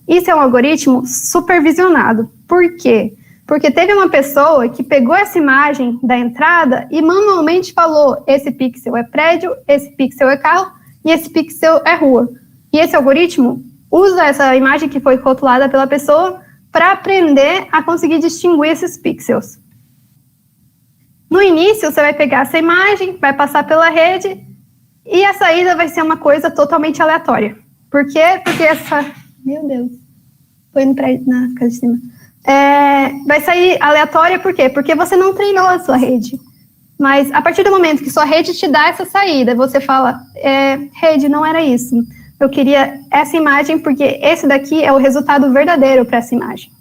Isso é um algoritmo supervisionado. Por quê? Porque teve uma pessoa que pegou essa imagem da entrada e manualmente falou, esse pixel é prédio, esse pixel é carro e esse pixel é rua. E esse algoritmo usa essa imagem que foi rotulada pela pessoa para aprender a conseguir distinguir esses pixels. No início, você vai pegar essa imagem, vai passar pela rede, e a saída vai ser uma coisa totalmente aleatória. Por quê? Porque essa... Meu Deus. Foi na casa de cima. Vai sair aleatória por quê? Porque você não treinou a sua rede. Mas a partir do momento que sua rede te dá essa saída, você fala, rede, não era isso. Eu queria essa imagem porque esse daqui é o resultado verdadeiro para essa imagem.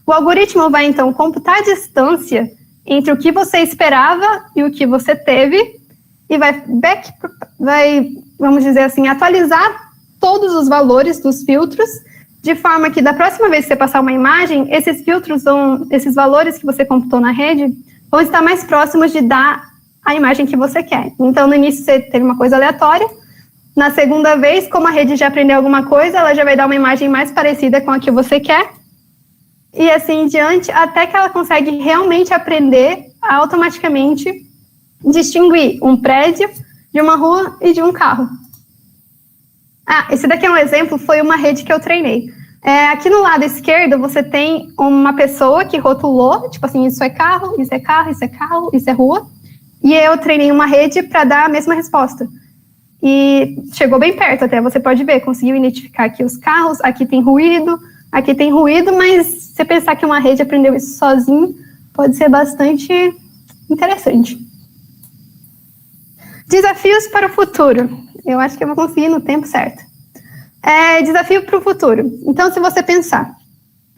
O algoritmo vai, então, computar a distância entre o que você esperava e o que você teve, e vai, vamos dizer assim, atualizar todos os valores dos filtros, de forma que da próxima vez que você passar uma imagem, esses filtros, esses valores que você computou na rede, vão estar mais próximos de dar a imagem que você quer. Então, no início você teve uma coisa aleatória, na segunda vez, como a rede já aprendeu alguma coisa, ela já vai dar uma imagem mais parecida com a que você quer, e assim em diante, até que ela consegue realmente aprender a automaticamente distinguir um prédio de uma rua e de um carro. Esse daqui é um exemplo, foi uma rede que eu treinei. Aqui no lado esquerdo, você tem uma pessoa que rotulou, tipo assim, isso é carro, isso é carro, isso é carro, isso é rua, e eu treinei uma rede para dar a mesma resposta. E chegou bem perto até, você pode ver, conseguiu identificar aqui os carros, aqui tem ruído, mas se você pensar que uma rede aprendeu isso sozinho, pode ser bastante interessante. Desafios para o futuro. Eu acho que eu vou conseguir no tempo certo. Desafio para o futuro. Então, se você pensar,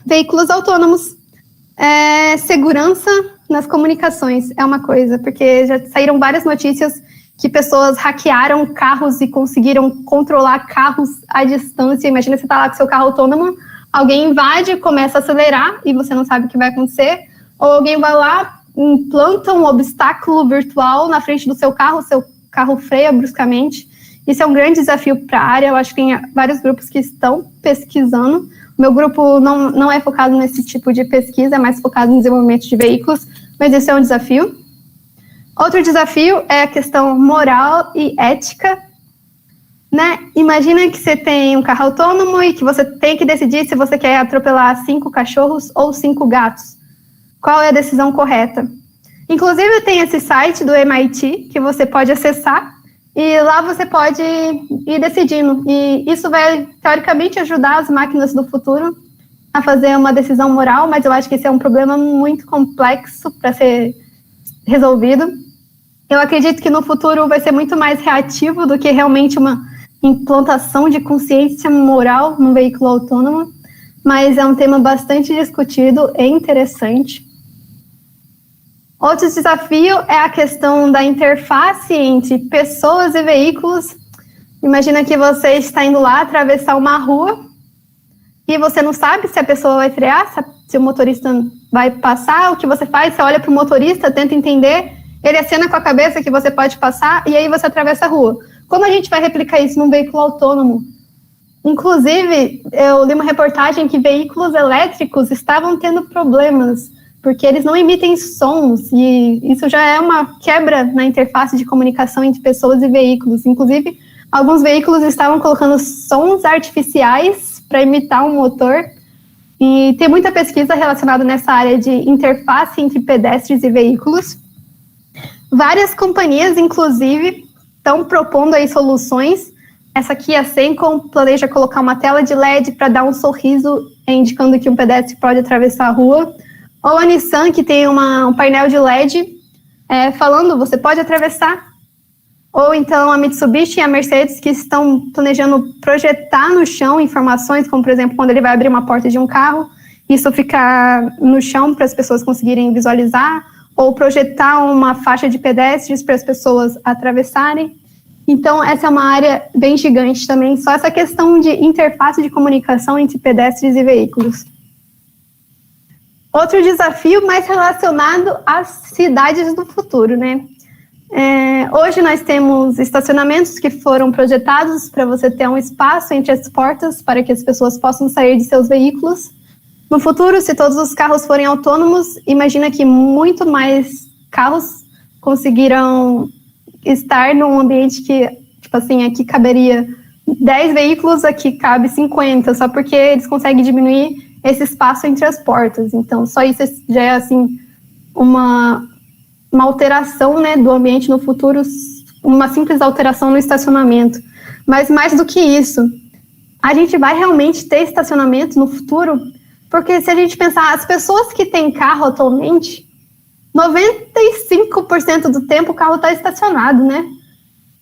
veículos autônomos, segurança nas comunicações é uma coisa, porque já saíram várias notícias que pessoas hackearam carros e conseguiram controlar carros à distância. Imagina você tá lá com seu carro autônomo, alguém invade, começa a acelerar e você não sabe o que vai acontecer, ou alguém vai lá, implanta um obstáculo virtual na frente do seu carro freia bruscamente. Isso é um grande desafio para a área. Eu acho que tem vários grupos que estão pesquisando. O meu grupo não é focado nesse tipo de pesquisa, é mais focado no desenvolvimento de veículos, mas esse é um desafio. Outro desafio é a questão moral e ética, né? Imagina que você tem um carro autônomo e que você tem que decidir se você quer atropelar 5 cachorros ou 5 gatos. Qual é a decisão correta? Inclusive, tem esse site do MIT que você pode acessar e lá você pode ir decidindo. E isso vai, teoricamente, ajudar as máquinas do futuro a fazer uma decisão moral, mas eu acho que esse é um problema muito complexo para ser resolvido. Eu acredito que no futuro vai ser muito mais reativo do que realmente uma implantação de consciência moral no veículo autônomo, mas é um tema bastante discutido e interessante. Outro desafio é a questão da interface entre pessoas e veículos. Imagina que você está indo lá atravessar uma rua e você não sabe se a pessoa vai frear, se o motorista vai passar. O que você faz? Você olha para o motorista, tenta entender, ele acena com a cabeça que você pode passar e aí você atravessa a rua. Como a gente vai replicar isso num veículo autônomo? Inclusive, eu li uma reportagem que veículos elétricos estavam tendo problemas, porque eles não emitem sons, e isso já é uma quebra na interface de comunicação entre pessoas e veículos. Inclusive, alguns veículos estavam colocando sons artificiais para imitar um motor, e tem muita pesquisa relacionada nessa área de interface entre pedestres e veículos. Várias companhias, inclusive, estão propondo aí soluções. Essa aqui, a Sencom, planeja colocar uma tela de LED para dar um sorriso, indicando que um pedestre pode atravessar a rua. Ou a Nissan, que tem um painel de LED falando, você pode atravessar. Ou então a Mitsubishi e a Mercedes, que estão planejando projetar no chão informações, como, por exemplo, quando ele vai abrir uma porta de um carro, isso ficar no chão para as pessoas conseguirem visualizar, ou projetar uma faixa de pedestres para as pessoas atravessarem. Então, essa é uma área bem gigante também, só essa questão de interface de comunicação entre pedestres e veículos. Outro desafio mais relacionado às cidades do futuro, né? Hoje nós temos estacionamentos que foram projetados para você ter um espaço entre as portas para que as pessoas possam sair de seus veículos. No futuro, se todos os carros forem autônomos, imagina que muito mais carros conseguirão estar num ambiente que, tipo assim, aqui caberia 10 veículos, aqui cabe 50, só porque eles conseguem diminuir esse espaço entre as portas. Então, só isso já é, assim, uma alteração, né, do ambiente no futuro, uma simples alteração no estacionamento. Mas, mais do que isso, a gente vai realmente ter estacionamento no futuro? Porque se a gente pensar, as pessoas que têm carro atualmente, 95% do tempo o carro está estacionado, né?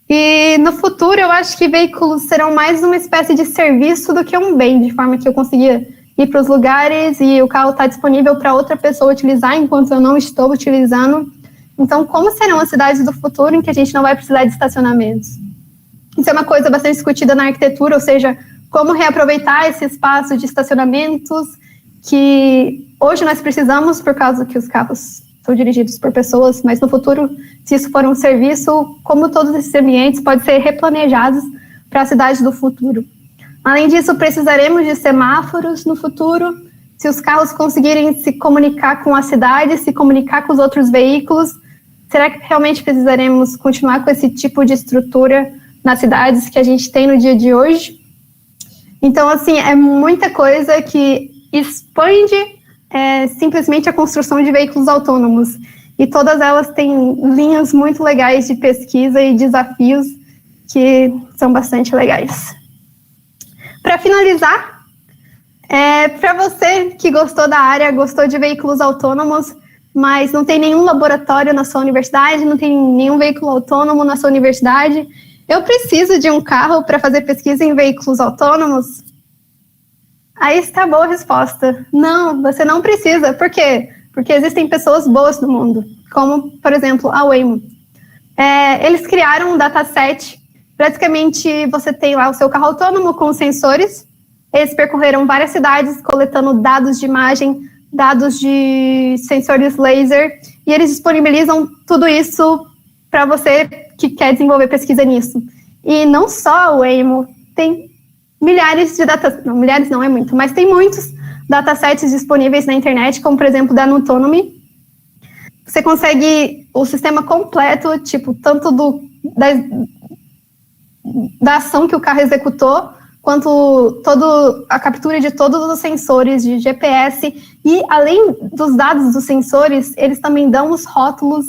E no futuro eu acho que veículos serão mais uma espécie de serviço do que um bem, de forma que eu conseguia ir para os lugares e o carro está disponível para outra pessoa utilizar enquanto eu não estou utilizando. Então, como serão as cidades do futuro em que a gente não vai precisar de estacionamentos? Isso é uma coisa bastante discutida na arquitetura, ou seja, como reaproveitar esse espaço de estacionamentos que hoje nós precisamos por causa que os carros são dirigidos por pessoas, mas no futuro, se isso for um serviço, como todos esses ambientes podem ser replanejados para as cidades do futuro. Além disso, precisaremos de semáforos no futuro. Se os carros conseguirem se comunicar com a cidade, se comunicar com os outros veículos, será que realmente precisaremos continuar com esse tipo de estrutura nas cidades que a gente tem no dia de hoje? Então, assim, é muita coisa que expande simplesmente a construção de veículos autônomos. E todas elas têm linhas muito legais de pesquisa e desafios que são bastante legais. Para finalizar, para você que gostou da área, gostou de veículos autônomos, mas não tem nenhum laboratório na sua universidade, não tem nenhum veículo autônomo na sua universidade, eu preciso de um carro para fazer pesquisa em veículos autônomos? Aí está a boa resposta. Não, você não precisa. Por quê? Porque existem pessoas boas no mundo, como, por exemplo, a Waymo. Eles criaram um dataset. Praticamente, você tem lá o seu carro autônomo com sensores. Eles percorreram várias cidades, coletando dados de imagem, dados de sensores laser, e eles disponibilizam tudo isso para você que quer desenvolver pesquisa nisso. E não só o Waymo, tem milhares de datasets, não, milhares não é muito, mas tem muitos datasets disponíveis na internet, como, por exemplo, da Nutonomy. Você consegue o sistema completo, tipo, tanto da ação que o carro executou, quanto a captura de todos os sensores de GPS, e além dos dados dos sensores, eles também dão os rótulos,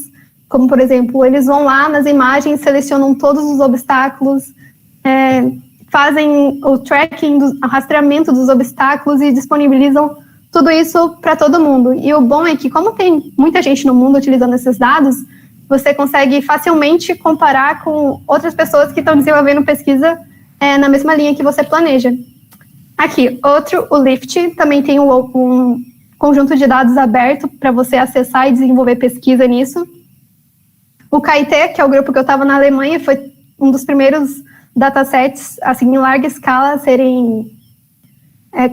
como, por exemplo, eles vão lá nas imagens, selecionam todos os obstáculos, fazem o tracking, o rastreamento dos obstáculos e disponibilizam tudo isso para todo mundo. E o bom é que, como tem muita gente no mundo utilizando esses dados, você consegue facilmente comparar com outras pessoas que estão desenvolvendo pesquisa na mesma linha que você planeja. Aqui, o Lift, também tem um conjunto de dados aberto para você acessar e desenvolver pesquisa nisso. O KIT, que é o grupo que eu estava na Alemanha, foi um dos primeiros datasets, assim, em larga escala, a serem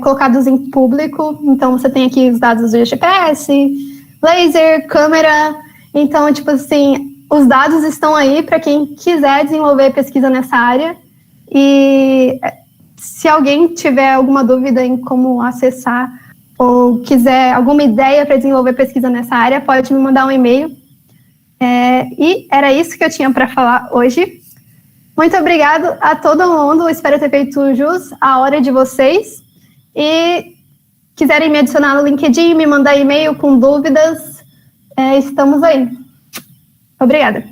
colocados em público. Então, você tem aqui os dados do GPS, laser, câmera. Então, tipo assim, os dados estão aí para quem quiser desenvolver pesquisa nessa área. E se alguém tiver alguma dúvida em como acessar ou quiser alguma ideia para desenvolver pesquisa nessa área, pode me mandar um e-mail. E era isso que eu tinha para falar hoje. Muito obrigado a todo mundo. Espero ter feito jus à hora de vocês. E quiserem me adicionar no LinkedIn, me mandar e-mail com dúvidas, estamos aí. Obrigada.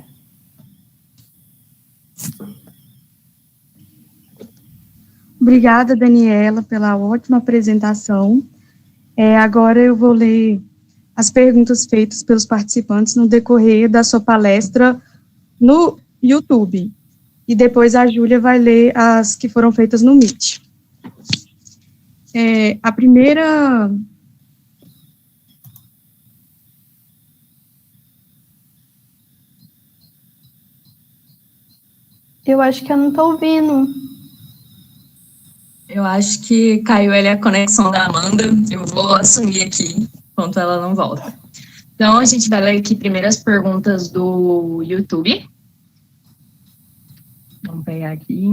Obrigada, Daniela, pela ótima apresentação. Agora eu vou ler as perguntas feitas pelos participantes no decorrer da sua palestra no YouTube. E depois a Júlia vai ler as que foram feitas no Meet. A primeira... Eu acho que eu não estou ouvindo. Eu acho que caiu a conexão da Amanda. Eu vou assumir aqui, enquanto ela não volta. Então, a gente vai ler aqui primeiro as perguntas do YouTube. Vamos pegar aqui.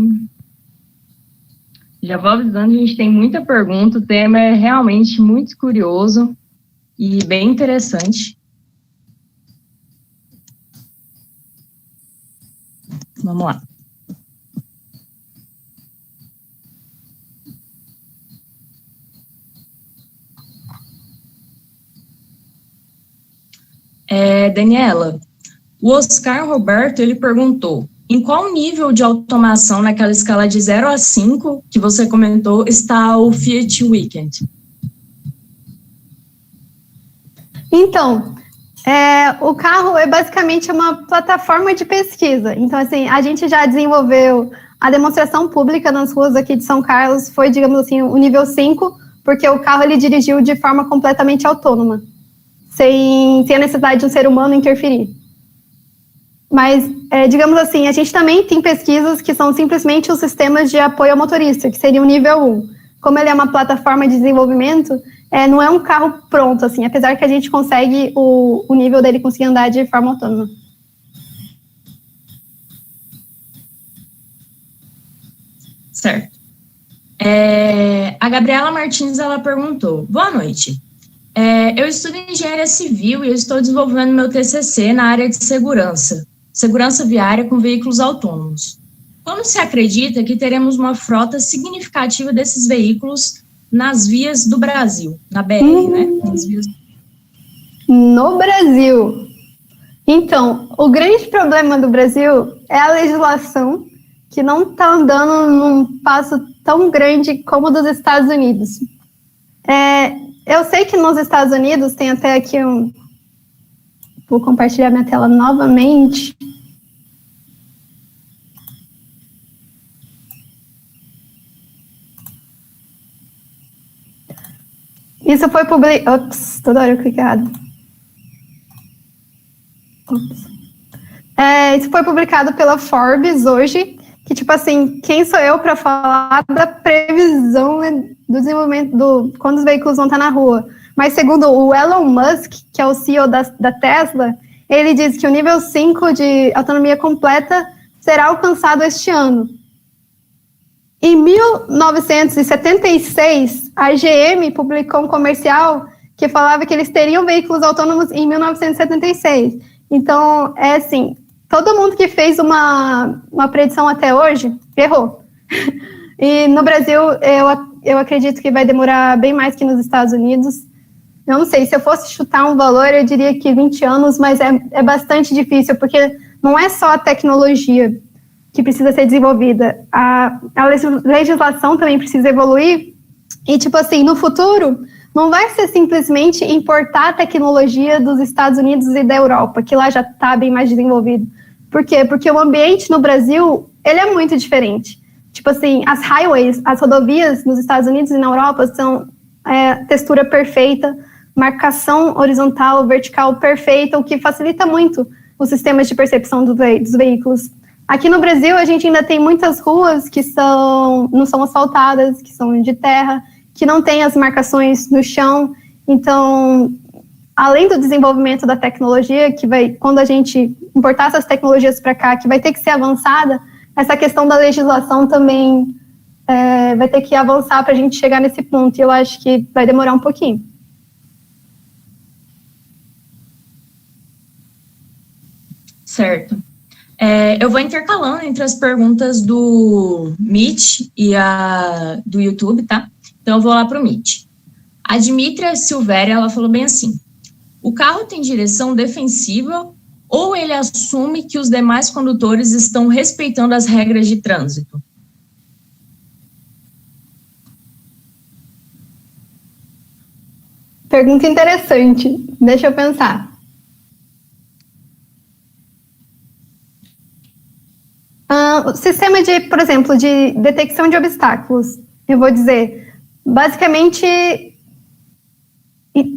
Já vou avisando, a gente tem muita pergunta. O tema é realmente muito curioso e bem interessante. Vamos lá. Daniela, o Oscar Roberto, ele perguntou, em qual nível de automação naquela escala de 0 a 5 que você comentou está o Fiat Weekend? Então, o carro é basicamente uma plataforma de pesquisa. Então, assim, a gente já desenvolveu a demonstração pública nas ruas aqui de São Carlos, foi, digamos assim, o nível 5, porque o carro ele dirigiu de forma completamente autônoma, sem a necessidade de um ser humano interferir. Mas, digamos assim, a gente também tem pesquisas que são simplesmente os sistemas de apoio ao motorista, que seria o nível 1. Como ele é uma plataforma de desenvolvimento, não é um carro pronto, assim, apesar que a gente consegue o nível dele conseguir andar de forma autônoma. Certo. A Gabriela Martins, ela perguntou, boa noite. Eu estudo engenharia civil e eu estou desenvolvendo meu TCC na área de segurança viária com veículos autônomos. Quando se acredita que teremos uma frota significativa desses veículos nas vias do Brasil, na BR, né? Nas vias... No Brasil. Então, o grande problema do Brasil é a legislação, que não está andando num passo tão grande como o dos Estados Unidos. Eu sei que nos Estados Unidos tem até aqui um... Vou compartilhar minha tela novamente. Isso foi publicado... Ops, toda hora eu clico errado. Ops. Isso foi publicado pela Forbes hoje, que, tipo assim, quem sou eu para falar da previsão, né, do desenvolvimento, quando os veículos vão estar na rua. Mas segundo o Elon Musk, que é o CEO da Tesla, ele diz que o nível 5 de autonomia completa será alcançado este ano. Em 1976, a GM publicou um comercial que falava que eles teriam veículos autônomos em 1976. Então, assim, todo mundo que fez uma predição até hoje, errou. E no Brasil, eu acredito que vai demorar bem mais que nos Estados Unidos. Eu não sei, se eu fosse chutar um valor, eu diria que 20 anos, mas é bastante difícil, porque não é só a tecnologia que precisa ser desenvolvida, a legislação também precisa evoluir, e, tipo assim, no futuro, não vai ser simplesmente importar a tecnologia dos Estados Unidos e da Europa, que lá já está bem mais desenvolvido. Por quê? Porque o ambiente no Brasil, ele é muito diferente. Tipo assim, as highways, as rodovias nos Estados Unidos e na Europa são textura perfeita, marcação horizontal, vertical perfeita, o que facilita muito os sistemas de percepção dos veículos. Aqui no Brasil, a gente ainda tem muitas ruas que não são asfaltadas, que são de terra, que não tem as marcações no chão. Então, além do desenvolvimento da tecnologia, quando a gente importar essas tecnologias para cá, que vai ter que ser avançada, essa questão da legislação também vai ter que avançar para a gente chegar nesse ponto, e eu acho que vai demorar um pouquinho. Certo. Eu vou intercalando entre as perguntas do Meet e do YouTube, tá? Então, eu vou lá para o Meet. A Dimitra Silvéria, ela falou bem assim: o carro tem direção defensiva ou ele assume que os demais condutores estão respeitando as regras de trânsito? Pergunta interessante. Deixa eu pensar. O sistema por exemplo, de detecção de obstáculos, eu vou dizer, basicamente,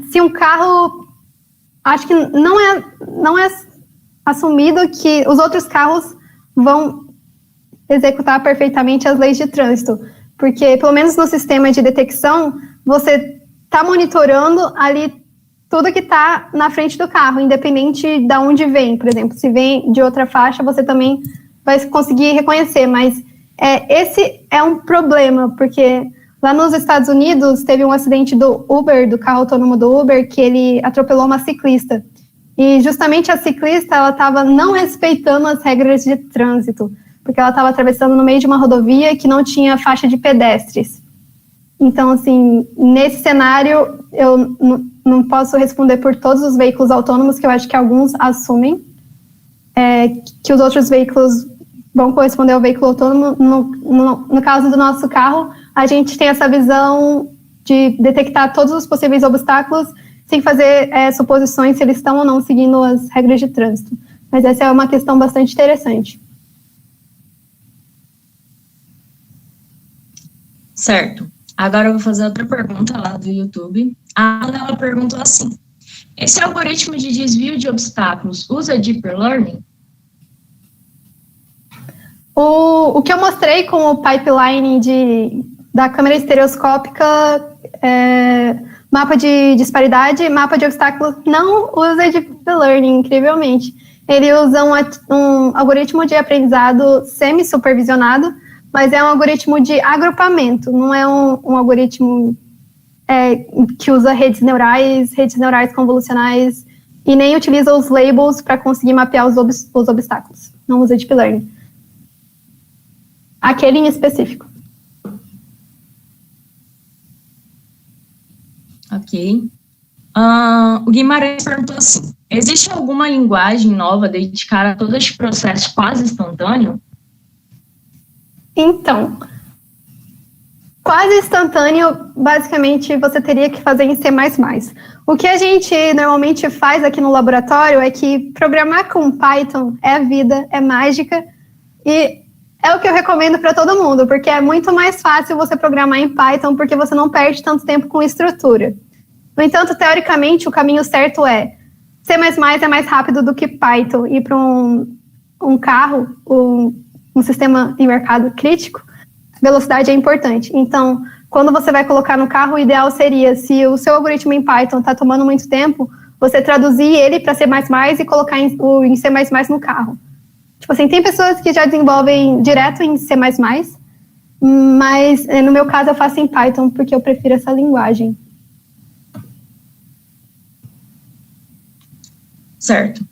se um carro, acho que não é assumido que os outros carros vão executar perfeitamente as leis de trânsito, porque, pelo menos no sistema de detecção, você está monitorando ali tudo que está na frente do carro, independente de onde vem. Por exemplo, se vem de outra faixa, você também vai conseguir reconhecer, mas esse é um problema, porque lá nos Estados Unidos teve um acidente do carro autônomo do Uber, que ele atropelou uma ciclista, e justamente a ciclista, ela estava não respeitando as regras de trânsito, porque ela estava atravessando no meio de uma rodovia que não tinha faixa de pedestres. Então, assim, nesse cenário, eu não posso responder por todos os veículos autônomos, que eu acho que alguns assumem, que os outros veículos vão corresponder ao veículo autônomo. No caso do nosso carro, a gente tem essa visão de detectar todos os possíveis obstáculos sem fazer suposições se eles estão ou não seguindo as regras de trânsito. Mas essa é uma questão bastante interessante. Certo. Agora eu vou fazer outra pergunta lá do YouTube. A Ana, ela perguntou assim: esse algoritmo de desvio de obstáculos usa Deep Learning? O que eu mostrei com o pipeline da câmera estereoscópica, mapa de disparidade, mapa de obstáculos, não usa Deep Learning, incrivelmente. Ele usa um algoritmo de aprendizado semi-supervisionado, mas é um algoritmo de agrupamento, não é um algoritmo que usa redes neurais convolucionais, e nem utiliza os labels para conseguir mapear os obstáculos. Não usa Deep Learning. Aquele em específico. Ok. O Guimarães perguntou assim: existe alguma linguagem nova dedicada a todo este processo quase instantâneo? Então, quase instantâneo, basicamente, você teria que fazer em C++. O que a gente normalmente faz aqui no laboratório é que programar com Python é a vida, é mágica, e é o que eu recomendo para todo mundo, porque é muito mais fácil você programar em Python, porque você não perde tanto tempo com estrutura. No entanto, teoricamente, o caminho certo é C++ é mais rápido do que Python, e para um carro, um sistema em mercado crítico, velocidade é importante. Então, quando você vai colocar no carro, o ideal seria, se o seu algoritmo em Python está tomando muito tempo, você traduzir ele para C++ e colocar em C++ no carro. Tipo assim, tem pessoas que já desenvolvem direto em C++, mas no meu caso eu faço em Python, porque eu prefiro essa linguagem. Certo.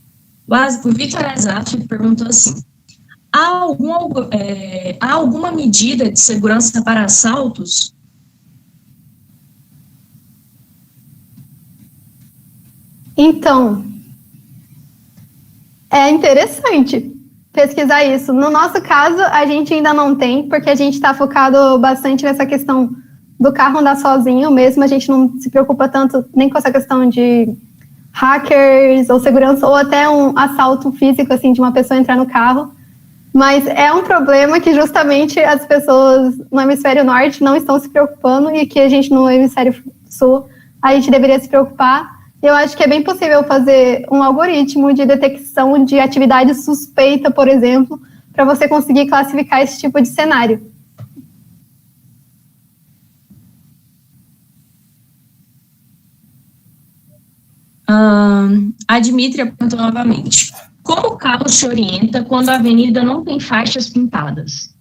O Victor Azaf perguntou assim: há alguma medida de segurança para assaltos? Então, é interessante pesquisar isso. No nosso caso, a gente ainda não tem, porque a gente está focado bastante nessa questão do carro andar sozinho mesmo. A gente não se preocupa tanto nem com essa questão de hackers ou segurança, ou até um assalto físico, assim, de uma pessoa entrar no carro. Mas é um problema que justamente as pessoas no hemisfério norte não estão se preocupando e que a gente no hemisfério sul, a gente deveria se preocupar. Eu acho que é bem possível fazer um algoritmo de detecção de atividade suspeita, por exemplo, para você conseguir classificar esse tipo de cenário. A Dmitria perguntou novamente: como o carro se orienta quando a avenida não tem faixas pintadas?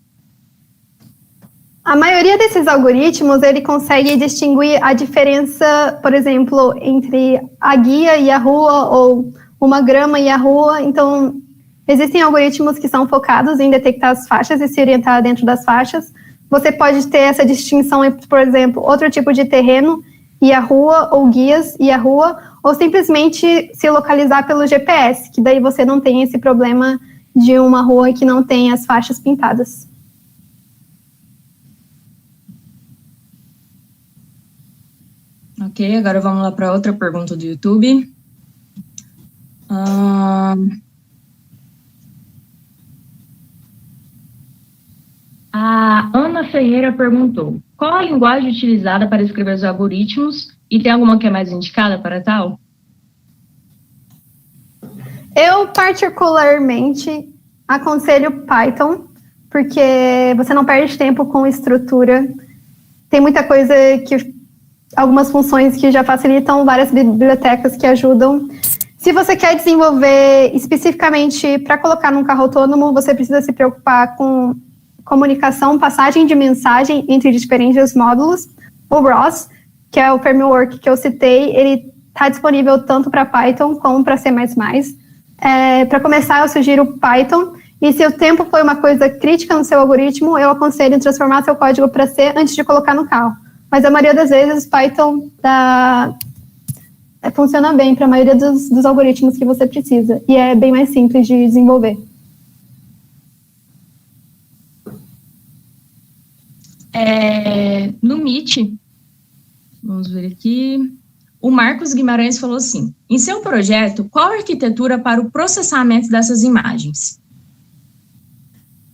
A maioria desses algoritmos, ele consegue distinguir a diferença, por exemplo, entre a guia e a rua, ou uma grama e a rua. Então, existem algoritmos que são focados em detectar as faixas e se orientar dentro das faixas. Você pode ter essa distinção entre, por exemplo, outro tipo de terreno e a rua, ou guias e a rua, ou simplesmente se localizar pelo GPS, que daí você não tem esse problema de uma rua que não tem as faixas pintadas. Ok, agora vamos lá para outra pergunta do YouTube. A Ana Ferreira perguntou: qual a linguagem utilizada para escrever os algoritmos e tem alguma que é mais indicada para tal? Eu particularmente aconselho Python, porque você não perde tempo com estrutura. Tem muita coisa algumas funções que já facilitam, várias bibliotecas que ajudam. Se você quer desenvolver especificamente para colocar num carro autônomo, você precisa se preocupar com comunicação, passagem de mensagem entre diferentes módulos. O ROS, que é o framework que eu citei, ele está disponível tanto para Python como para C++. Para começar, eu sugiro Python, e se o tempo foi uma coisa crítica no seu algoritmo, eu aconselho transformar seu código para C antes de colocar no carro. Mas a maioria das vezes, Python funciona bem para a maioria dos algoritmos que você precisa. E é bem mais simples de desenvolver. No Meet, vamos ver aqui, o Marcos Guimarães falou assim: em seu projeto, qual a arquitetura para o processamento dessas imagens?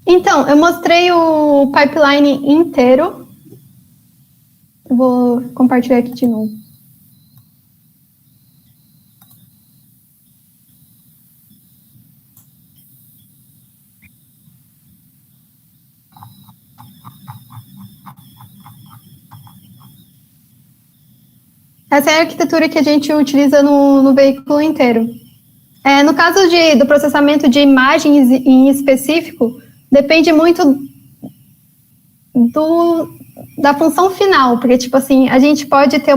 Então, eu mostrei o pipeline inteiro. Eu vou compartilhar aqui de novo. Essa é a arquitetura que a gente utiliza no veículo inteiro. No caso do processamento de imagens em específico, depende muito da função final, porque, tipo assim, a gente pode ter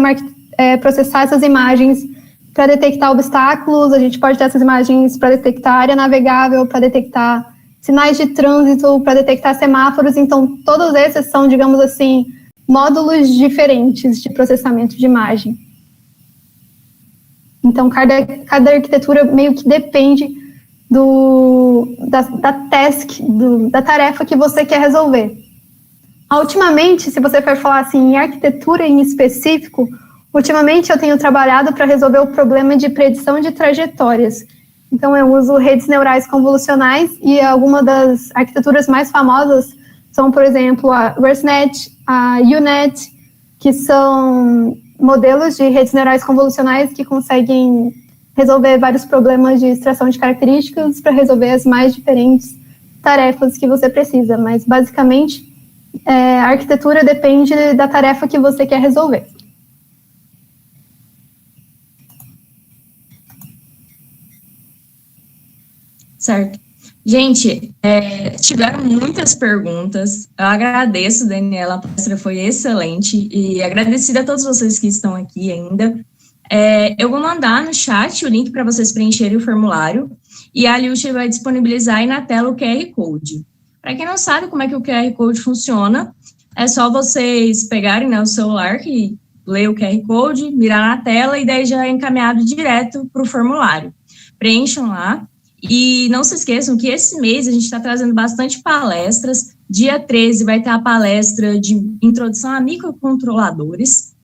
processar essas imagens para detectar obstáculos, a gente pode ter essas imagens para detectar área navegável, para detectar sinais de trânsito, para detectar semáforos. Então, todos esses são, digamos assim, módulos diferentes de processamento de imagem. Então, cada arquitetura meio que depende da task, da tarefa que você quer resolver. Ultimamente, se você for falar assim, em arquitetura em específico, ultimamente eu tenho trabalhado para resolver o problema de predição de trajetórias. Então, eu uso redes neurais convolucionais e algumas das arquiteturas mais famosas são, por exemplo, a ResNet, a UNet, que são modelos de redes neurais convolucionais que conseguem resolver vários problemas de extração de características para resolver as mais diferentes tarefas que você precisa, mas basicamente a arquitetura depende da tarefa que você quer resolver. Certo. Gente, tiveram muitas perguntas. Eu agradeço, Daniela, a palestra foi excelente e agradecida a todos vocês que estão aqui ainda. Eu vou mandar no chat o link para vocês preencherem o formulário e a Liuchi vai disponibilizar aí na tela o QR Code. Para quem não sabe como é que o QR Code funciona, é só vocês pegarem, né, o celular que lê o QR Code, mirar na tela e daí já é encaminhado direto para o formulário. Preencham lá. E não se esqueçam que esse mês a gente está trazendo bastante palestras. Dia 13 vai ter a palestra de introdução a microcontroladores.